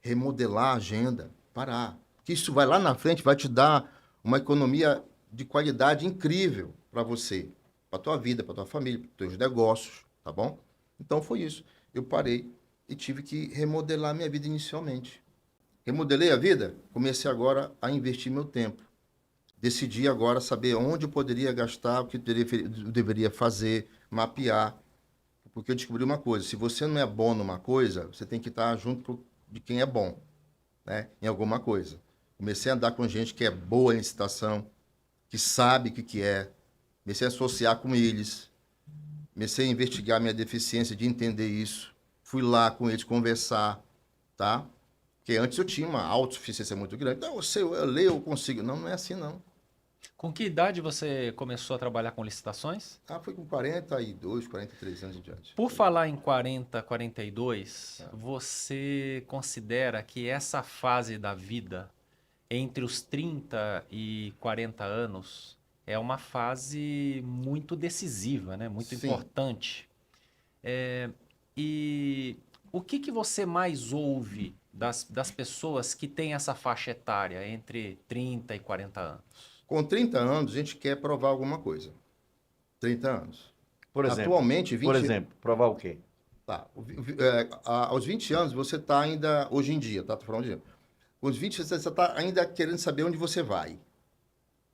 Remodelar a agenda, parar. Porque isso vai lá na frente, vai te dar uma economia de qualidade incrível para você, para tua vida, para tua família, para teus negócios, tá bom? Então, foi isso. Eu parei e tive que remodelar minha vida inicialmente. Remodelei a vida, comecei agora a investir meu tempo. Decidi agora saber onde eu poderia gastar, o que eu deveria fazer, mapear. Porque eu descobri uma coisa, se você não é bom numa coisa, você tem que estar junto de quem é bom, né, em alguma coisa. Comecei a andar com gente que é boa em licitação, que sabe o que é. Comecei a associar com eles. Comecei a investigar minha deficiência de entender isso. Fui lá com eles conversar, tá? Porque antes eu tinha uma autossuficiência muito grande. Então, eu leio, eu consigo. Não, não é assim, não. Com que idade você começou a trabalhar com licitações? Ah, foi com 42, 43 anos em diante. Por falar em 40, 42, você considera que essa fase da vida, entre os 30 e 40 anos, é uma fase muito decisiva, né? Muito Sim. importante. E o que você mais ouve das pessoas que têm essa faixa etária entre 30 e 40 anos? Com 30 anos, a gente quer provar alguma coisa. 30 anos. Por exemplo, Atualmente, 20... por exemplo, provar o quê? Tá. Aos 20 anos, você está ainda, hoje em dia, tá? Tô falando de... Aos 20, você está ainda querendo saber onde você vai.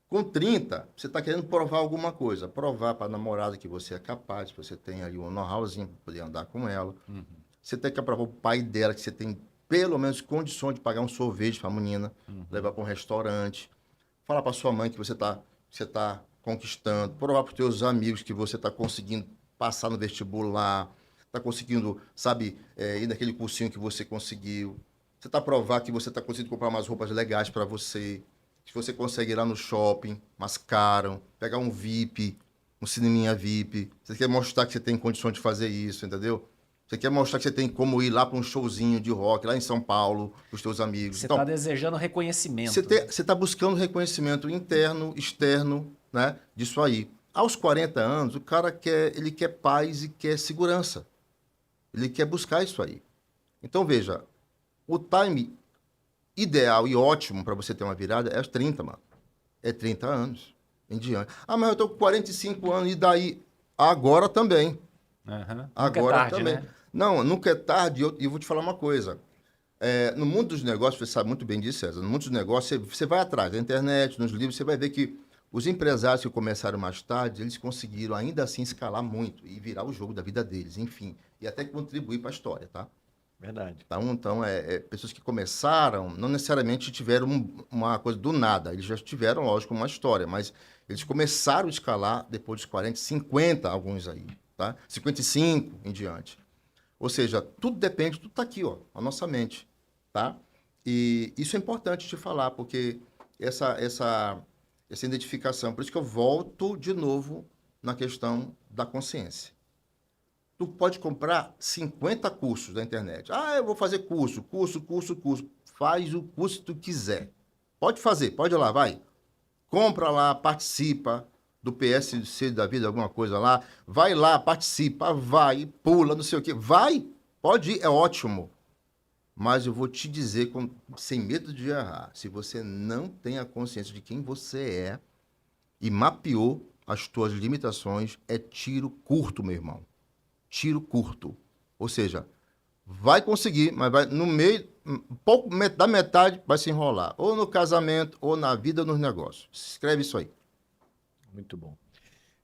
Com 30, você está querendo provar alguma coisa. Provar para a namorada que você é capaz, que você tem ali um know-howzinho para poder andar com ela. Você tem que provar para o pai dela que você tem pelo menos condições de pagar um sorvete para a menina, levar para um restaurante. Falar para sua mãe que você tá conquistando. Provar para os seus amigos que você está conseguindo passar no vestibular. Está conseguindo, sabe, ir naquele cursinho que você conseguiu. Você está provar que você está conseguindo comprar umas roupas legais para você. Que você consegue ir lá no shopping, mais caro, pegar um VIP, um cineminha VIP. Você quer mostrar que você tem condições de fazer isso, entendeu? Você quer mostrar que você tem como ir lá para um showzinho de rock, lá em São Paulo, com os seus amigos. Você Então, está desejando reconhecimento. você está buscando reconhecimento interno, externo, né, disso aí. Aos 40 anos, o cara ele quer paz e quer segurança. Ele quer buscar isso aí. Então, veja, o time ideal e ótimo para você ter uma virada é aos 30, mano. É 30 anos em diante. Ah, mas eu tô com 45 anos e daí? Agora também. Uhum. Agora Nunca é tarde, também. né? Não, nunca é tarde. E eu vou te falar uma coisa. No mundo dos negócios, você sabe muito bem disso, César. No mundo dos negócios, você vai atrás da internet, nos livros, você vai ver que os empresários que começaram mais tarde, eles conseguiram ainda assim escalar muito e virar o jogo da vida deles, enfim. E até contribuir para a história, tá? Verdade. Então pessoas que começaram, não necessariamente tiveram uma coisa do nada. Eles já tiveram, lógico, uma história, mas eles começaram a escalar depois dos 40, 50, alguns aí, tá? 55 em diante. Ou seja, tudo depende, tudo está aqui, ó, a nossa mente, tá? E isso é importante de falar, porque essa identificação, por isso que eu volto de novo na questão da consciência. Tu pode comprar 50 cursos da internet. Ah, eu vou fazer curso. Faz o curso que tu quiser. Pode fazer, pode ir lá, vai. Compra lá, participa do PSC da vida, alguma coisa lá. Vai lá, participa, vai, pula, não sei o quê. Vai, pode ir, é ótimo. Mas eu vou te dizer, sem medo de errar, se você não tem a consciência de quem você é e mapeou as tuas limitações, é tiro curto, meu irmão. Tiro curto. Ou seja, vai conseguir, mas vai no meio, pouco da metade vai se enrolar. Ou no casamento, ou na vida, ou nos negócios. Escreve isso aí. Muito bom.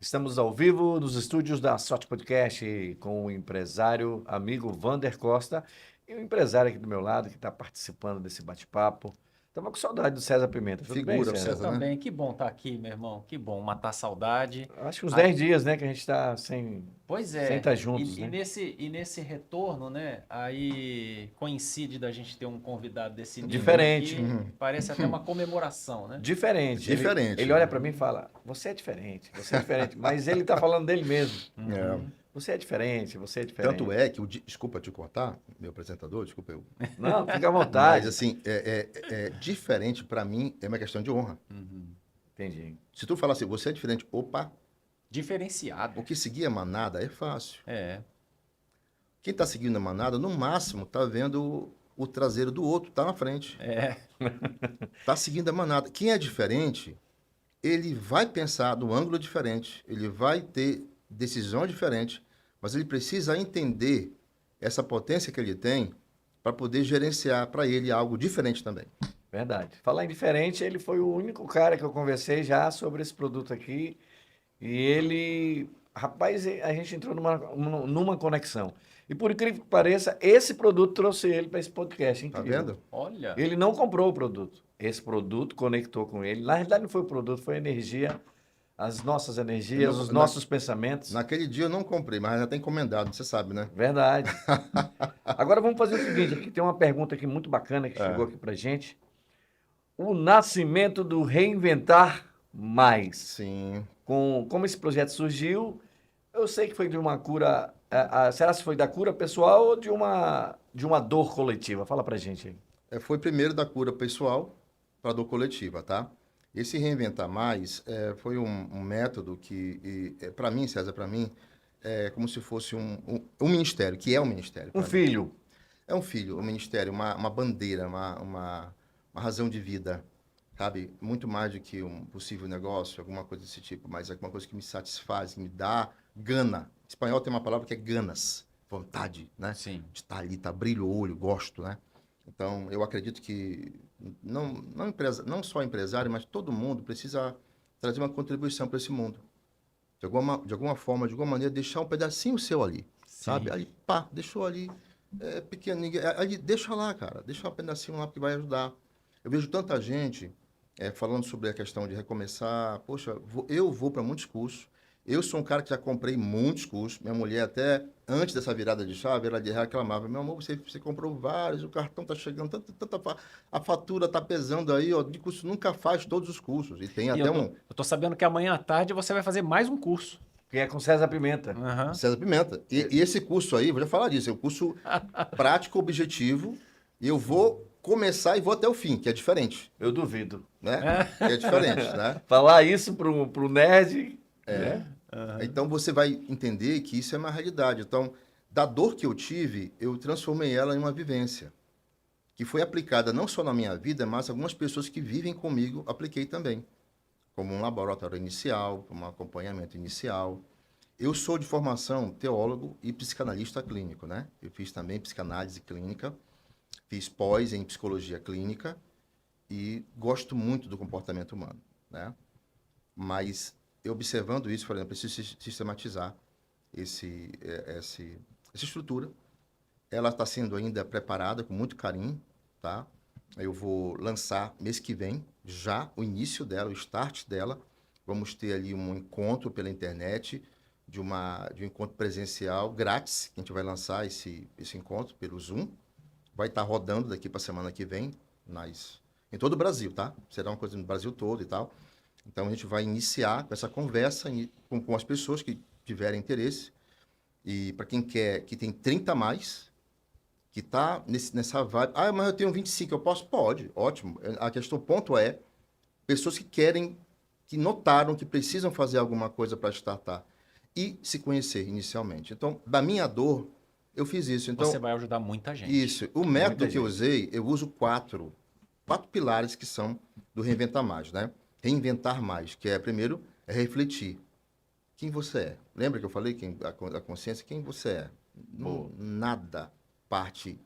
Estamos ao vivo nos estúdios da Sorte Podcast com o empresário, amigo Vander Costa e o empresário aqui do meu lado que está participando desse bate-papo. Estava com saudade do César Pimenta. Tudo bem, Figura, César? Eu César, né? também. Que bom estar aqui, meu irmão. Que bom matar a saudade. Acho que uns Ah, 10 dias, né, que a gente está sem Pois é. estar juntos, E né? nesse retorno, né? Aí coincide da gente ter um convidado desse nível Diferente. aqui, parece até uma comemoração, né? Diferente. Diferente. Ele olha para mim e fala, você é diferente, você é diferente. Mas ele está falando dele mesmo. É. Você é diferente, você é diferente. Tanto é que, desculpa te cortar, meu apresentador, desculpa eu. Não, fica à vontade. Mas, assim, diferente para mim é uma questão de honra. Entendi. Se tu falar assim, você é diferente, opa, Diferenciado. porque seguir a manada é fácil. É. Quem está seguindo a manada, no máximo, está vendo o traseiro do outro, está na frente. É. Está seguindo a manada. Quem é diferente, ele vai pensar do ângulo diferente, ele vai ter decisões diferentes, mas ele precisa entender essa potência que ele tem para poder gerenciar para ele algo diferente também. Verdade. Falar em diferente, ele foi o único cara que eu conversei já sobre esse produto aqui. E ele, rapaz, a gente entrou numa conexão. E por incrível que pareça, esse produto trouxe ele para esse podcast. Tá Incrível. vendo? Olha. Ele não comprou o produto. Esse produto conectou com ele. Na realidade, não foi o produto, foi a energia, as nossas energias, os nossos pensamentos. Naquele dia eu não comprei, mas já tem encomendado, você sabe, né? Verdade. Agora vamos fazer o seguinte, aqui tem uma pergunta aqui muito bacana que chegou aqui pra gente. O nascimento do Reinventar Mais. Sim. Como esse projeto surgiu, eu sei que foi de uma cura... será que foi da cura pessoal ou de uma dor coletiva? Fala pra gente aí. Foi primeiro da cura pessoal para a dor coletiva, tá? Esse Reinventar Mais foi um método que, para mim, César, para mim, é como se fosse um ministério, que é um ministério. Um filho. É um filho, um ministério, uma bandeira, uma razão de vida. sabe? Muito mais do que um possível negócio, alguma coisa desse tipo, mas alguma coisa que me satisfaz, que me dá gana. Em espanhol tem uma palavra que é ganas, vontade, né? Sim. De estar ali, tá, brilho o olho, gosto, né? Então, eu acredito que não só empresário, mas todo mundo precisa trazer uma contribuição para esse mundo. De alguma forma, de alguma maneira, deixar um pedacinho seu ali, sabe? Sim. Ali, pá, deixou ali, pequeno, ali, deixa lá, cara, deixa um pedacinho lá que vai ajudar. Eu vejo tanta gente falando sobre a questão de recomeçar. Poxa, eu vou para muitos cursos. Eu sou um cara que já comprei muitos cursos. Minha mulher, até antes dessa virada de chave, ela reclamava: meu amor, você comprou vários, o cartão tá chegando, a fatura tá pesando aí, ó, de curso nunca faz todos os cursos. E tem E até um. eu tô sabendo que amanhã à tarde você vai fazer mais um curso. Que é com César Pimenta. Aham. César Pimenta. E esse curso aí, vou já falar disso, é um curso prático, objetivo, e eu vou começar e vou até o fim, que é diferente, Eu duvido. né? Que é diferente, né? Falar isso pro nerd, né? Então você vai entender que isso é uma realidade. Então, da dor que eu tive, eu transformei ela em uma vivência, que foi aplicada não só na minha vida, mas algumas pessoas que vivem comigo, apliquei também, como um laboratório inicial, como um acompanhamento inicial. Eu sou de formação teólogo e psicanalista clínico, né? Eu fiz também psicanálise clínica, fiz pós em psicologia clínica e gosto muito do comportamento humano, né? Mas eu observando isso, falei, eu preciso sistematizar essa estrutura. Ela está sendo ainda preparada com muito carinho, tá? Eu vou lançar mês que vem, já o início dela, o start dela. Vamos ter ali um encontro pela internet, de um encontro presencial grátis, que a gente vai lançar esse encontro pelo Zoom. Vai estar rodando daqui para a semana que vem, em todo o Brasil, tá? Será uma coisa no Brasil todo e tal. Então, a gente vai iniciar com essa conversa com as pessoas que tiverem interesse. E para quem quer, que tem 30 a mais, que está nessa vibe. Ah, mas eu tenho 25, eu posso? Pode, ótimo. A questão, o ponto é, pessoas que querem, que notaram que precisam fazer alguma coisa para startar e se conhecer inicialmente. Então, da minha dor, eu fiz isso. Então, Você vai ajudar muita gente. isso. O método Muita que eu gente. usei, eu uso quatro pilares que são do Reinventar Mais, né? Reinventar Mais, que é, primeiro, é refletir. Quem você é? Lembra que eu falei a consciência? Quem você é? Nada parte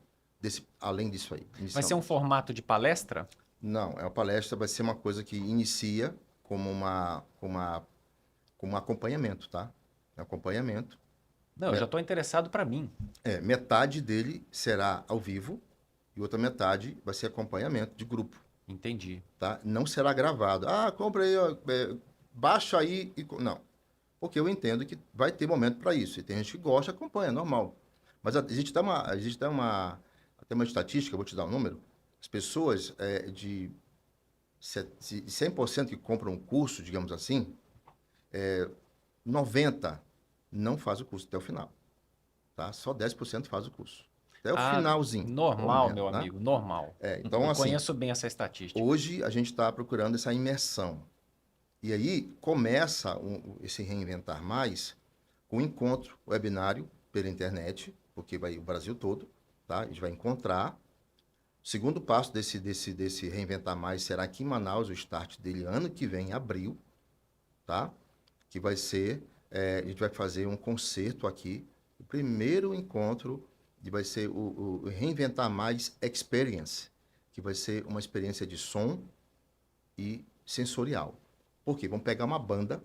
além disso aí. Vai ser um formato de palestra? Não, é uma palestra, vai ser uma coisa que inicia como um acompanhamento, tá? Acompanhamento. Não, eu já estou interessado para mim. Metade dele será ao vivo e outra metade vai ser acompanhamento de grupo, Entendi. tá? Não será gravado. Ah, compra aí, ó, baixa aí e... Não, porque eu entendo que vai ter momento para isso. E tem gente que gosta, acompanha, é normal. Mas existe até uma estatística, eu vou te dar um número. As pessoas de 100% que compram um curso, digamos assim, 90% não faz o curso até o final. Tá? Só 10% faz o curso. Até o finalzinho. Normal, menos, meu né? amigo, normal. Então, Eu assim, conheço bem essa estatística. hoje a gente está procurando essa imersão. E aí começa esse Reinventar Mais com um encontro webinário pela internet, porque vai o Brasil todo, tá? A gente vai encontrar. O segundo passo desse Reinventar Mais será aqui em Manaus, o start dele ano que vem, em abril, tá? Que vai ser, a gente vai fazer um concerto aqui, o primeiro encontro, e vai ser o Reinventar Mais Experience, que vai ser uma experiência de som e sensorial. Por quê? Vamos pegar uma banda,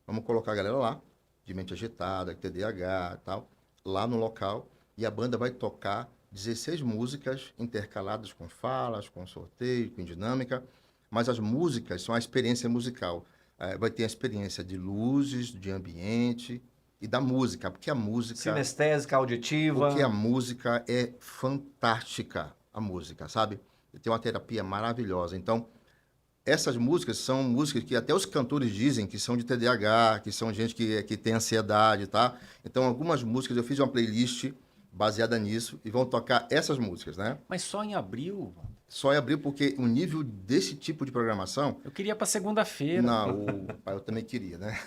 vamos colocar a galera lá, de mente agitada, TDAH e tal, lá no local, e a banda vai tocar 16 músicas intercaladas com falas, com sorteio, com dinâmica, mas as músicas são a experiência musical. Vai ter a experiência de luzes, de ambiente e da música, porque a música... Sinestésica, auditiva. Porque a música é fantástica, a música, sabe? Tem uma terapia maravilhosa. Então, essas músicas são músicas que até os cantores dizem que são de TDAH, que são gente que tem ansiedade, tá? Então, algumas músicas, eu fiz uma playlist baseada nisso e vão tocar essas músicas, né? Mas só em abril? Só em abril, porque o nível desse tipo de programação... Eu queria para segunda-feira. Não, eu também queria, né?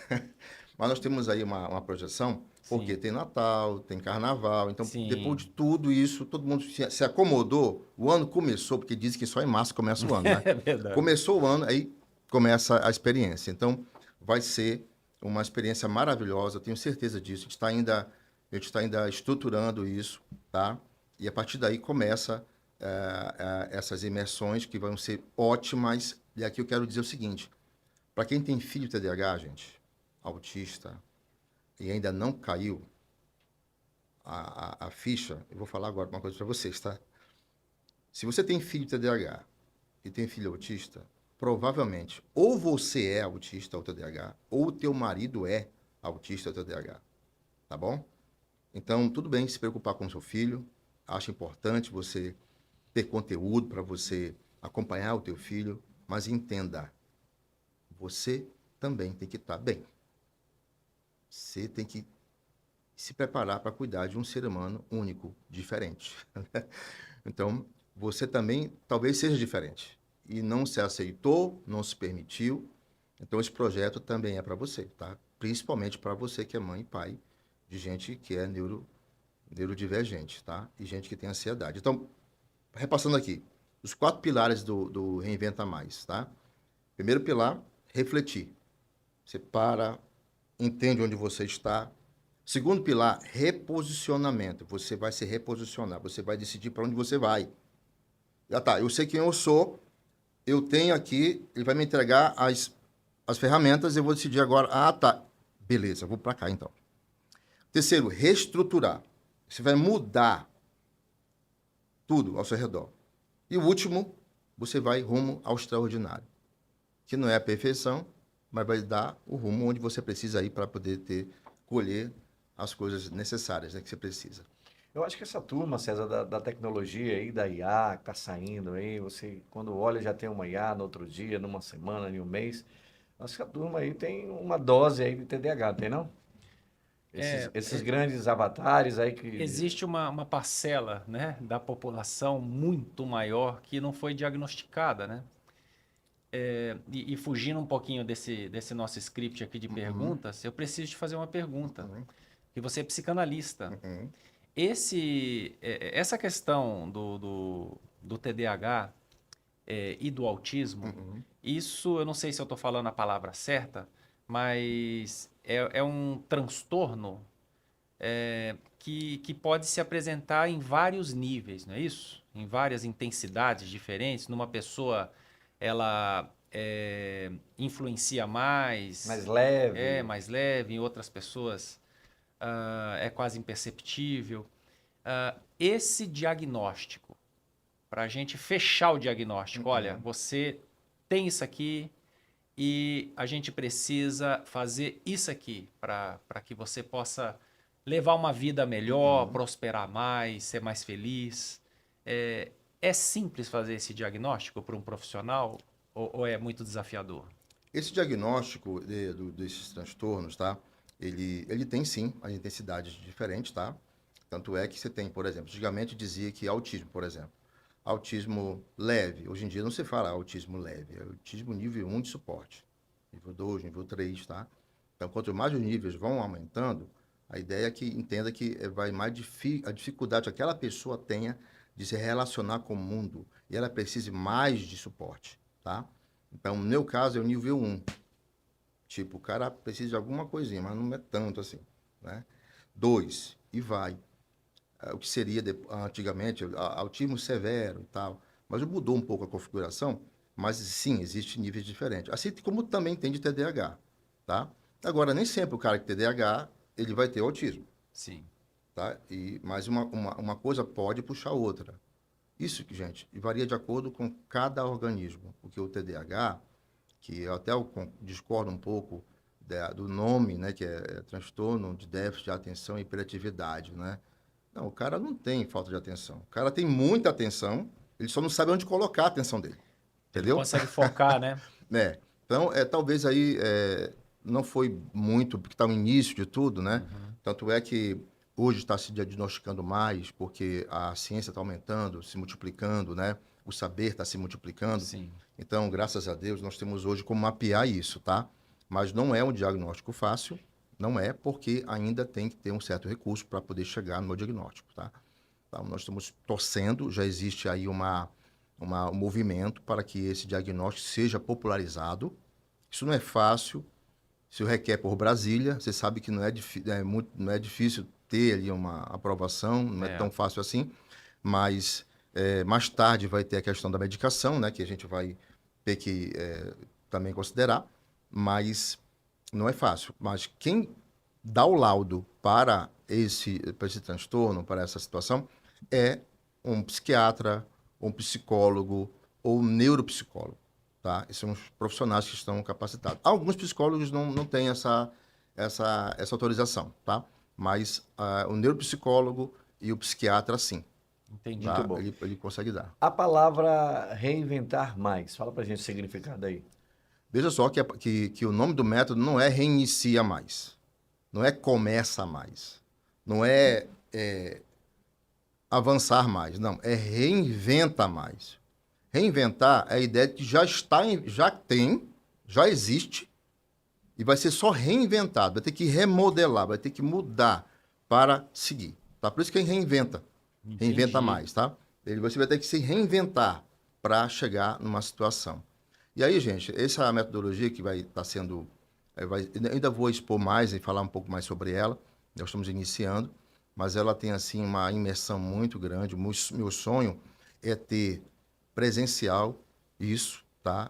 Mas nós temos aí uma projeção, porque Sim. tem Natal, tem Carnaval. Então, Sim. depois de tudo isso, todo mundo se acomodou. O ano começou, porque dizem que só em março começa o ano, né? É verdade. Começou o ano, aí começa a experiência. Então, vai ser uma experiência maravilhosa, eu tenho certeza disso. A gente está ainda estruturando isso, tá? E a partir daí começa essas imersões que vão ser ótimas. E aqui eu quero dizer o seguinte: para quem tem filho TDAH, gente, autista, e ainda não caiu a ficha, eu vou falar agora uma coisa para vocês, tá? Se você tem filho TDAH e tem filho autista, provavelmente ou você é autista ou TDAH, ou o teu marido é autista ou TDAH, tá bom? Então, tudo bem se preocupar com o seu filho, acho importante você ter conteúdo para você acompanhar o teu filho, mas entenda, você também tem que estar bem. Você tem que se preparar para cuidar de um ser humano único, diferente. Então, você também talvez seja diferente e não se aceitou, não se permitiu. Então, esse projeto também é para você, tá? Principalmente para você que é mãe e pai de gente que é neurodivergente, tá? E gente que tem ansiedade. Então, repassando aqui, os 4 pilares do Reinventa Mais, tá? Primeiro pilar, refletir. Você para, entende onde você está. Segundo pilar, reposicionamento. Você vai se reposicionar, você vai decidir para onde você vai. Já tá, eu sei quem eu sou, eu tenho aqui, ele vai me entregar as ferramentas, eu vou decidir agora, tá, beleza, vou para cá então. Terceiro, reestruturar. Você vai mudar tudo ao seu redor. E o último, você vai rumo ao extraordinário, que não é a perfeição, mas vai dar o rumo onde você precisa ir para poder colher as coisas necessárias, né, que você precisa. Eu acho que essa turma, César, da tecnologia aí, da IA, que está saindo aí, você, quando olha, já tem uma IA no outro dia, numa semana, em um mês. Acho que a turma aí tem uma dose aí de TDAH, tem não? Esses grandes avatares aí que... Existe uma parcela, né, da população muito maior que não foi diagnosticada, né? E fugindo um pouquinho desse nosso script aqui de perguntas, eu preciso te fazer uma pergunta. Que você é psicanalista. Essa questão do TDAH e do autismo, isso eu não sei se eu estou falando a palavra certa, mas é um transtorno que pode se apresentar em vários níveis, não é isso? Em várias intensidades diferentes. Numa pessoa, ela influencia mais, Mais leve. mais leve. Em outras pessoas, é quase imperceptível. Esse diagnóstico, para a gente fechar o diagnóstico, olha, você tem isso aqui e a gente precisa fazer isso aqui para que você possa levar uma vida melhor, prosperar mais, ser mais feliz. É simples fazer esse diagnóstico para um profissional ou é muito desafiador? Esse diagnóstico desses transtornos, tá? Ele tem sim as intensidades diferentes, tá? Tanto é que você tem, por exemplo, antigamente dizia que autismo, por exemplo, autismo leve. Hoje em dia não se fala autismo leve, é autismo nível 1 de suporte, nível 2, nível 3, tá? Então, quanto mais os níveis vão aumentando, a ideia é que entenda que vai mais a dificuldade que aquela pessoa tenha de se relacionar com o mundo e ela precise mais de suporte, tá? Então, no meu caso, é o nível 1. Tipo, o cara precisa de alguma coisinha, mas não é tanto assim, né? 2, e vai. O que seria antigamente autismo severo e tal. Mas mudou um pouco a configuração, mas sim, existem níveis diferentes. Assim como também tem de TDAH, tá? Agora, nem sempre o cara que tem TDAH, ele vai ter autismo, Sim. tá? Mas uma coisa pode puxar outra. Isso, gente, varia de acordo com cada organismo. Porque o TDAH, que eu até discordo um pouco do nome, né, que é transtorno de déficit de atenção e hiperatividade, né? Não, o cara não tem falta de atenção. O cara tem muita atenção, ele só não sabe onde colocar a atenção dele. Ele Entendeu? consegue focar, né? Então, talvez aí não foi muito, porque está no início de tudo, né? Tanto é que hoje está se diagnosticando mais, porque a ciência está aumentando, se multiplicando, né? O saber está se multiplicando. Sim. Então, graças a Deus, nós temos hoje como mapear isso, tá? Mas não é um diagnóstico fácil, Não é, porque ainda tem que ter um certo recurso para poder chegar no meu diagnóstico, tá? Então, nós estamos torcendo, já existe aí um movimento para que esse diagnóstico seja popularizado. Isso não é fácil, isso requer por Brasília, você sabe que não é difícil ter ali uma aprovação, não é tão fácil assim, mas mais tarde vai ter a questão da medicação, né, que a gente vai ter que também considerar, mas não é fácil. Mas quem dá o laudo para esse transtorno, para essa situação, é um psiquiatra, um psicólogo ou um neuropsicólogo, tá? Esses são os profissionais que estão capacitados. Alguns psicólogos não têm essa autorização, tá? Mas o neuropsicólogo e o psiquiatra, sim. Entendi. Tá? Muito bom. Ele consegue dar. A palavra reinventar mais. Fala pra gente o significado aí. Veja só que o nome do método não é reinicia mais, não é começa mais, não é avançar mais, não, é reinventa mais. Reinventar é a ideia de que já existe e vai ser só reinventado, vai ter que remodelar, vai ter que mudar para seguir, tá? Por isso que reinventa mais, tá? Você vai ter que se reinventar para chegar numa situação. E aí, gente, essa metodologia que vai estar sendo... ainda vou expor mais e falar um pouco mais sobre ela. Nós estamos iniciando, mas ela tem, assim, uma imersão muito grande. O meu sonho é ter presencial isso, tá?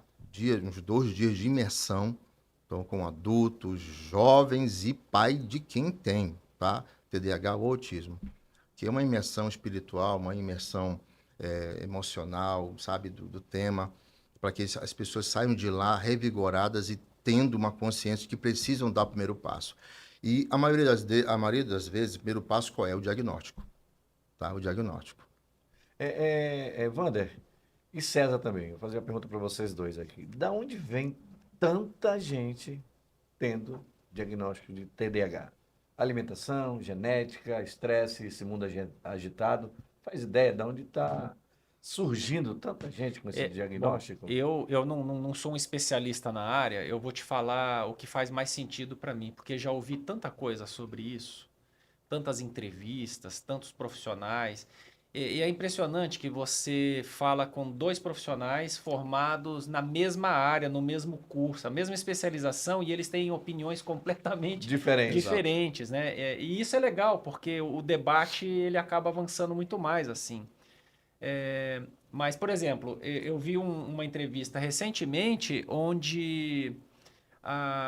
Uns 2 dias de imersão, então, com adultos, jovens e pai de quem tem, tá? TDAH ou autismo. Que é uma imersão espiritual, uma imersão emocional, sabe, do tema, para que as pessoas saiam de lá revigoradas e tendo uma consciência de que precisam dar o primeiro passo. E a maioria das vezes, o primeiro passo qual é? O diagnóstico. Tá? O diagnóstico. Wander e César também, vou fazer uma pergunta para vocês dois aqui. Da onde vem tanta gente tendo diagnóstico de TDAH? Alimentação, genética, estresse, esse mundo agitado. Faz ideia de onde está surgindo tanta gente com esse diagnóstico? Bom, eu não sou um especialista na área, eu vou te falar o que faz mais sentido para mim, porque já ouvi tanta coisa sobre isso, tantas entrevistas, tantos profissionais. E é impressionante que você fala com 2 profissionais formados na mesma área, no mesmo curso, a mesma especialização, e eles têm opiniões completamente diferentes, né? E isso é legal, porque o debate ele acaba avançando muito mais assim. Mas, por exemplo, eu vi uma entrevista recentemente onde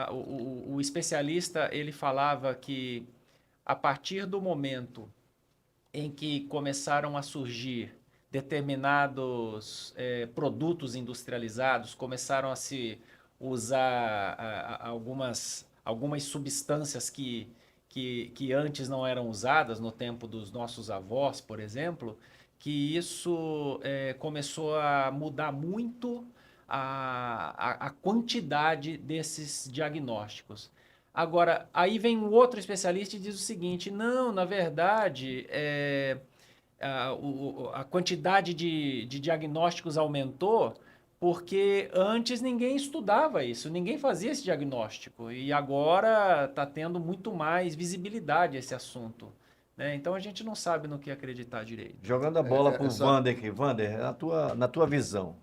o especialista ele falava que a partir do momento em que começaram a surgir determinados produtos industrializados, começaram a se usar algumas substâncias que antes não eram usadas no tempo dos nossos avós, por exemplo, que isso começou a mudar muito a quantidade desses diagnósticos. Agora, aí vem um outro especialista e diz o seguinte: não, na verdade, a quantidade de diagnósticos aumentou porque antes ninguém estudava isso, ninguém fazia esse diagnóstico e agora está tendo muito mais visibilidade esse assunto. Né? Então a gente não sabe no que acreditar direito. Jogando a bola para o Wander aqui. Wander, na tua visão,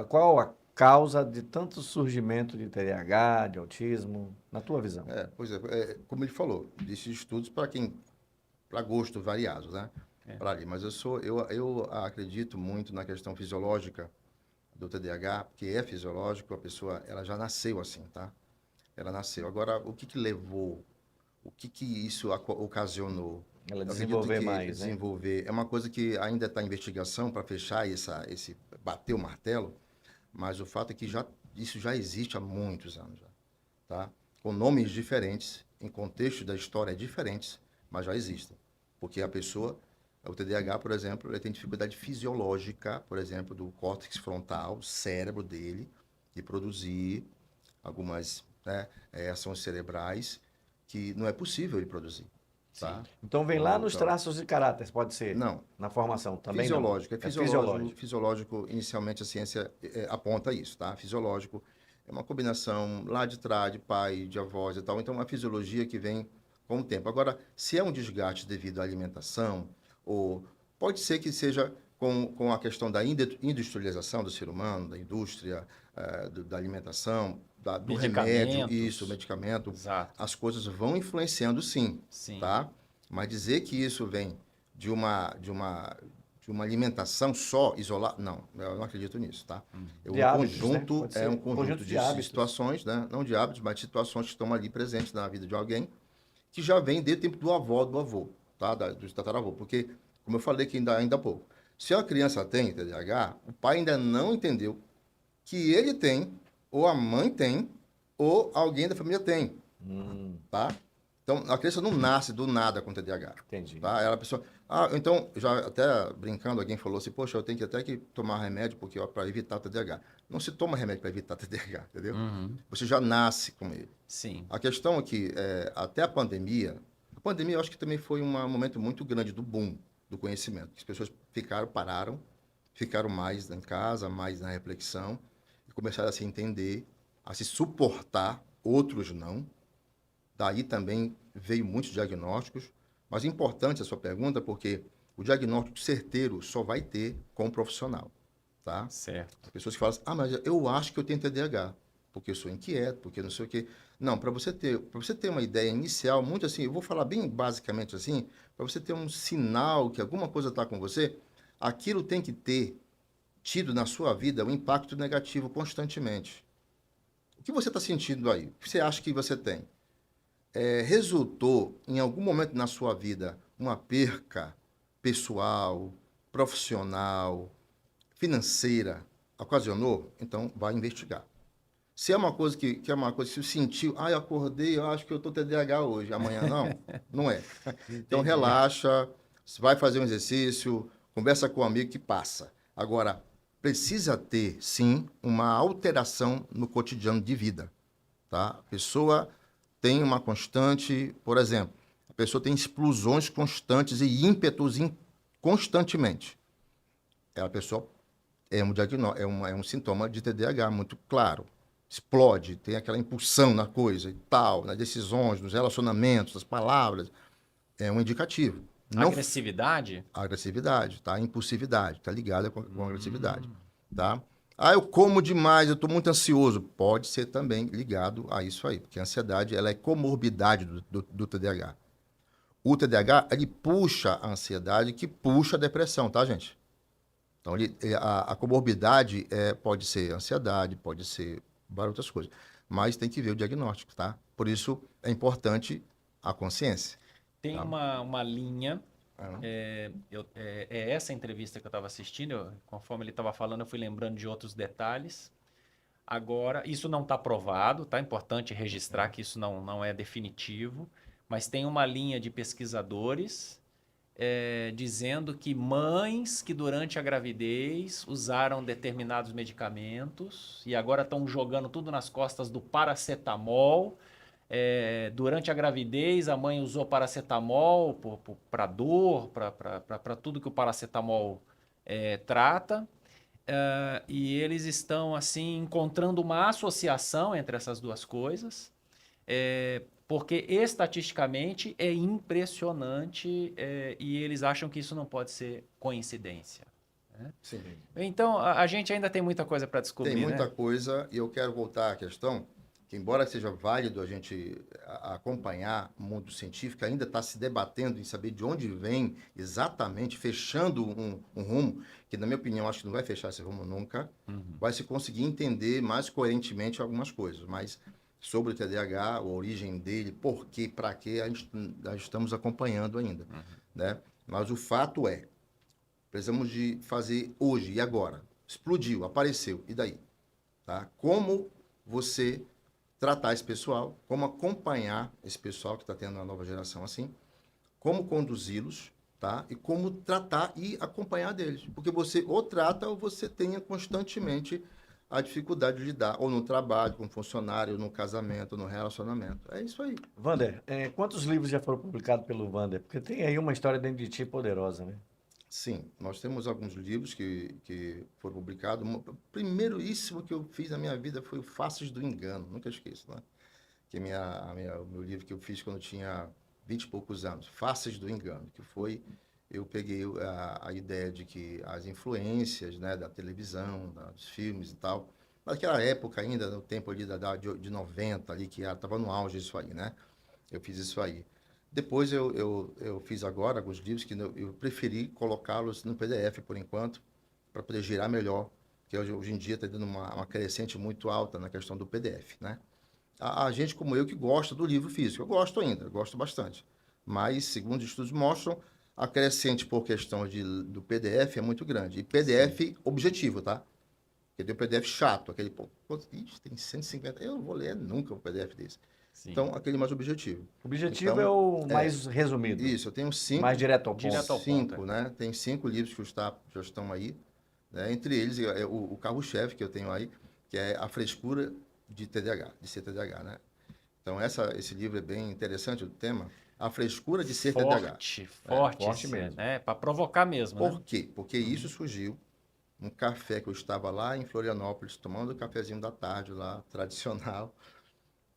qual a causa de tanto surgimento de TDAH, de autismo, na tua visão? Pois é, como ele falou, esses estudos para gosto variados, né? Para ali, mas eu acredito muito na questão fisiológica do TDAH, porque é fisiológico, a pessoa ela já nasceu assim, tá? Ela nasceu. Agora, o que levou, o que isso ocasionou? Ela desenvolver mais, né? É uma coisa que ainda está em investigação para fechar esse bater o martelo, mas o fato é que isso já existe há muitos anos, já, tá? Com nomes diferentes, em contextos da história diferentes, mas já existem. Porque o TDAH, por exemplo, ele tem dificuldade fisiológica, por exemplo, do córtex frontal, cérebro dele, de produzir algumas ações cerebrais que não é possível ele produzir. Tá? Então vem lá nos traços de caráter, pode ser? Não. Na formação também fisiológico, não? Fisiológico. Inicialmente a ciência aponta isso, tá? Fisiológico, é uma combinação lá de trás, de pai, de avós e tal. Então, é uma fisiologia que vem com o tempo. Agora, se é um desgaste devido à alimentação, ou pode ser que seja com a questão da industrialização do ser humano, da indústria, da alimentação, do remédio, Medicamentos. isso, medicamento, Exato. as coisas vão influenciando sim, Sim. tá? Mas dizer que isso vem de uma alimentação só, isolada, não, eu não acredito nisso, tá? De hábitos, né? Conjunto, Pode é ser um conjunto de hábitos. situações, né? Não de hábitos, mas de situações que estão ali presentes na vida de alguém, que já vem desde o tempo do avô, tá? Do tataravô. Porque, como eu falei aqui ainda há pouco, se a criança tem TDAH, o pai ainda não entendeu que ele tem, ou a mãe tem, ou alguém da família tem, tá? Então, a criança não nasce do nada com TDAH. Entendi. Tá? Ela, a pessoa... então, já até brincando, alguém falou assim, poxa, eu tenho que até que tomar remédio para evitar o TDAH. Não se toma remédio para evitar TDAH, entendeu? Você já nasce com ele. Sim. A questão é que, até a pandemia eu acho que também foi um momento muito grande do boom do conhecimento. As pessoas ficaram mais em casa, mais na reflexão, e começaram a se entender, a se suportar, outros não. Daí também veio muitos diagnósticos, mas é importante a sua pergunta, porque o diagnóstico certeiro só vai ter com o profissional, tá? Certo. As pessoas que falam assim, mas eu acho que eu tenho TDAH, porque eu sou inquieto, porque não sei o quê. Não, para você ter uma ideia inicial, muito assim, eu vou falar bem basicamente assim, para você ter um sinal que alguma coisa está com você, aquilo tem que ter tido na sua vida um impacto negativo constantemente. O que você está sentindo aí? O que você acha que você tem? Resultou em algum momento na sua vida uma perca pessoal, profissional, financeira, ocasionou? Então vai investigar. Se é uma coisa que é uma coisa que você sentiu, eu acordei, eu acho que eu estou TDAH hoje, amanhã não, não é. Então relaxa, vai fazer um exercício, conversa com um amigo que passa. Agora, precisa ter, sim, uma alteração no cotidiano de vida, tá? A pessoa tem uma constante, por exemplo, a pessoa tem explosões constantes e ímpetos constantemente. A pessoa é um sintoma de TDAH muito claro. Explode, tem aquela impulsão na coisa e tal, nas decisões, nos relacionamentos, nas palavras. É um indicativo. Não Agressividade? agressividade, tá? Impulsividade, tá ligada com agressividade, tá? Eu como demais, eu estou muito ansioso. Pode ser também ligado a isso aí, porque a ansiedade ela é comorbidade do TDAH. O TDAH, ele puxa a ansiedade, que puxa a depressão, tá, gente? Então, a comorbidade pode ser ansiedade, pode ser várias outras coisas, mas tem que ver o diagnóstico, tá? Por isso, é importante a consciência. Tem Tá. uma linha, essa entrevista que eu estava assistindo, conforme ele estava falando, eu fui lembrando de outros detalhes. Agora, isso não está provado, tá? É importante registrar que isso não é definitivo, mas tem uma linha de pesquisadores dizendo que mães que durante a gravidez usaram determinados medicamentos e agora estão jogando tudo nas costas do paracetamol. Durante a gravidez, a mãe usou paracetamol para dor, para tudo que o paracetamol trata. E eles estão assim encontrando uma associação entre essas duas coisas, porque estatisticamente é impressionante e eles acham que isso não pode ser coincidência. Né? Sim. Então a gente ainda tem muita coisa para descobrir. Tem muita né? coisa, e eu quero voltar à questão que, embora seja válido a gente acompanhar o mundo científico, ainda está se debatendo em saber de onde vem exatamente, fechando um rumo, que na minha opinião acho que não vai fechar esse rumo nunca, vai se conseguir entender mais coerentemente algumas coisas, mas sobre o TDAH, a origem dele, por quê, para quê, nós estamos acompanhando ainda, né? Mas o fato precisamos de fazer hoje e agora. Explodiu, apareceu, e daí? Tá? Como você tratar esse pessoal, como acompanhar esse pessoal que está tendo uma nova geração assim, como conduzi-los, tá? E como tratar e acompanhar deles. Porque você ou trata ou você tenha constantemente a dificuldade de lidar, ou no trabalho, com funcionário, ou no casamento, ou no relacionamento. É isso aí. Wander, quantos livros já foram publicados pelo Wander? Porque tem aí uma história dentro de ti poderosa, né? Sim, nós temos alguns livros que foram publicados. O primeiríssimo que eu fiz na minha vida foi o Faces do Engano, nunca esqueço, né? Que o meu livro que eu fiz quando eu tinha 20 e poucos anos, Faces do Engano, que foi, eu peguei a ideia de que as influências, né, da televisão, dos filmes e tal, naquela época ainda, no tempo ali de 90, ali, que estava no auge isso aí, né? Eu fiz isso aí. Depois eu fiz agora alguns livros que eu preferi colocá-los no PDF por enquanto, para poder girar melhor, porque hoje em dia está dando uma crescente muito alta na questão do PDF, né? A gente como eu que gosta do livro físico, eu gosto ainda, eu gosto bastante. Mas, segundo estudos mostram, a crescente por questão do PDF é muito grande. E PDF objetivo, tá? Porque tem o PDF chato, aquele, pô, ixi, tem 150, eu não vou ler nunca um PDF desse. Sim. Então, aquele mais objetivo. O objetivo Então, é o mais resumido. Isso, eu tenho Mais direto ao ponto. Direto ao cinco, ponto, né? Tem 5 livros que já estão aí, né? Entre eles, o carro-chefe que eu tenho aí, que é A Frescura de TDAH, de CTDAH, né? Então, esse livro é bem interessante, o tema, A Frescura de ser TDAH. Forte forte mesmo. né? Para provocar mesmo, né? Por quê? Porque isso surgiu num café que eu estava lá em Florianópolis, tomando um cafezinho da tarde lá, tradicional.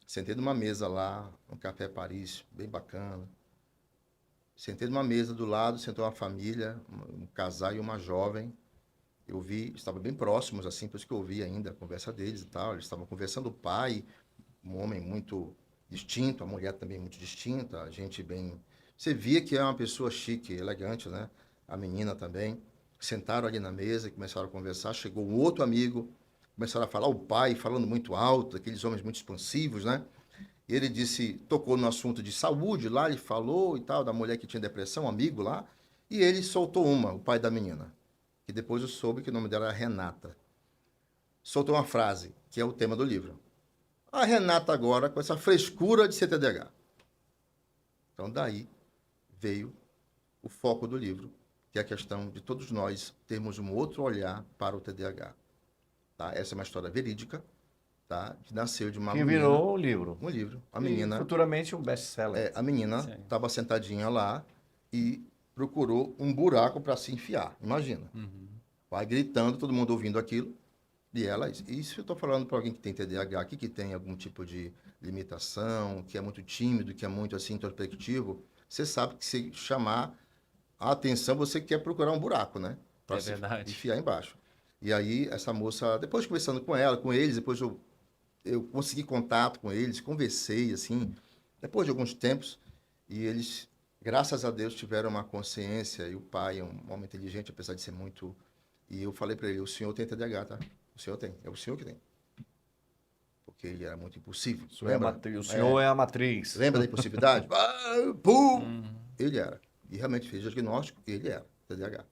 Sentei numa mesa lá, um café Paris, bem bacana. Sentei numa mesa do lado, sentou uma família, um casal e uma jovem. Eu vi, estavam bem próximos, assim, por isso que eu ouvi ainda a conversa deles e tal. Eles estavam conversando, o pai, um homem muito distinto, a mulher também muito distinta, a gente bem... Você via que é uma pessoa chique, elegante, né? A menina também. Sentaram ali na mesa e começaram a conversar. Chegou um outro amigo, começaram a falar, o pai falando muito alto, aqueles homens muito expansivos, né? E ele disse, tocou no assunto de saúde lá, ele falou e tal, da mulher que tinha depressão, um amigo lá, e ele soltou o pai da menina, que depois eu soube que o nome dela era Renata. Soltou uma frase, que é o tema do livro. A Renata agora, com essa frescura de CTDH. Então, daí veio o foco do livro, que é a questão de todos nós termos um outro olhar para o TDAH. Tá? Essa é uma história verídica, tá? Que nasceu de uma Que menina... virou um livro. Um livro. A E menina... futuramente um best-seller. a menina Sim. estava sentadinha lá e procurou um buraco para se enfiar. Imagina. Uhum. Vai gritando, todo mundo ouvindo aquilo. E ela, isso eu estou falando para alguém que tem TDAH aqui, que tem algum tipo de limitação, que é muito tímido, que é muito assim introspectivo. Você sabe que se chamar a atenção, você quer procurar um buraco, né? Para É se verdade. enfiar embaixo. E aí, essa moça, depois conversando com ela, com eles, depois eu consegui contato com eles, conversei, assim, depois de alguns tempos, e eles, graças a Deus, tiveram uma consciência, e o pai é um homem inteligente, apesar de ser muito... E eu falei para ele, o senhor tem TDAH, tá? O senhor tem, é o senhor que tem. Porque ele era muito impulsivo. O senhor, o senhor é a matriz. Lembra da impulsividade? Pum! Uhum. Ele era. E realmente fez o diagnóstico, ele era TDAH.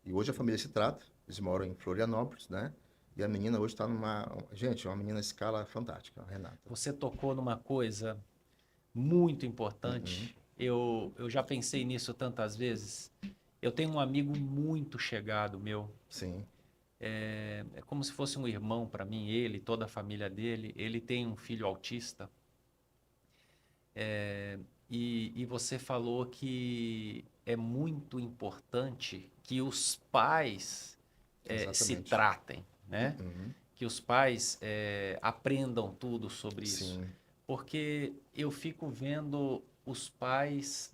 E hoje a família se trata, eles moram em Florianópolis, né? E a menina hoje está numa... Gente, uma menina em escala fantástica, a Renata. Você tocou numa coisa muito importante. Eu já pensei nisso tantas vezes. Eu tenho um amigo muito chegado meu. Sim. É como se fosse um irmão para mim, ele, toda a família dele. Ele tem um filho autista. E você falou que é muito importante que os pais se Exatamente. tratem, né? Uhum. Que os pais aprendam tudo sobre isso. Sim. Porque eu fico vendo os pais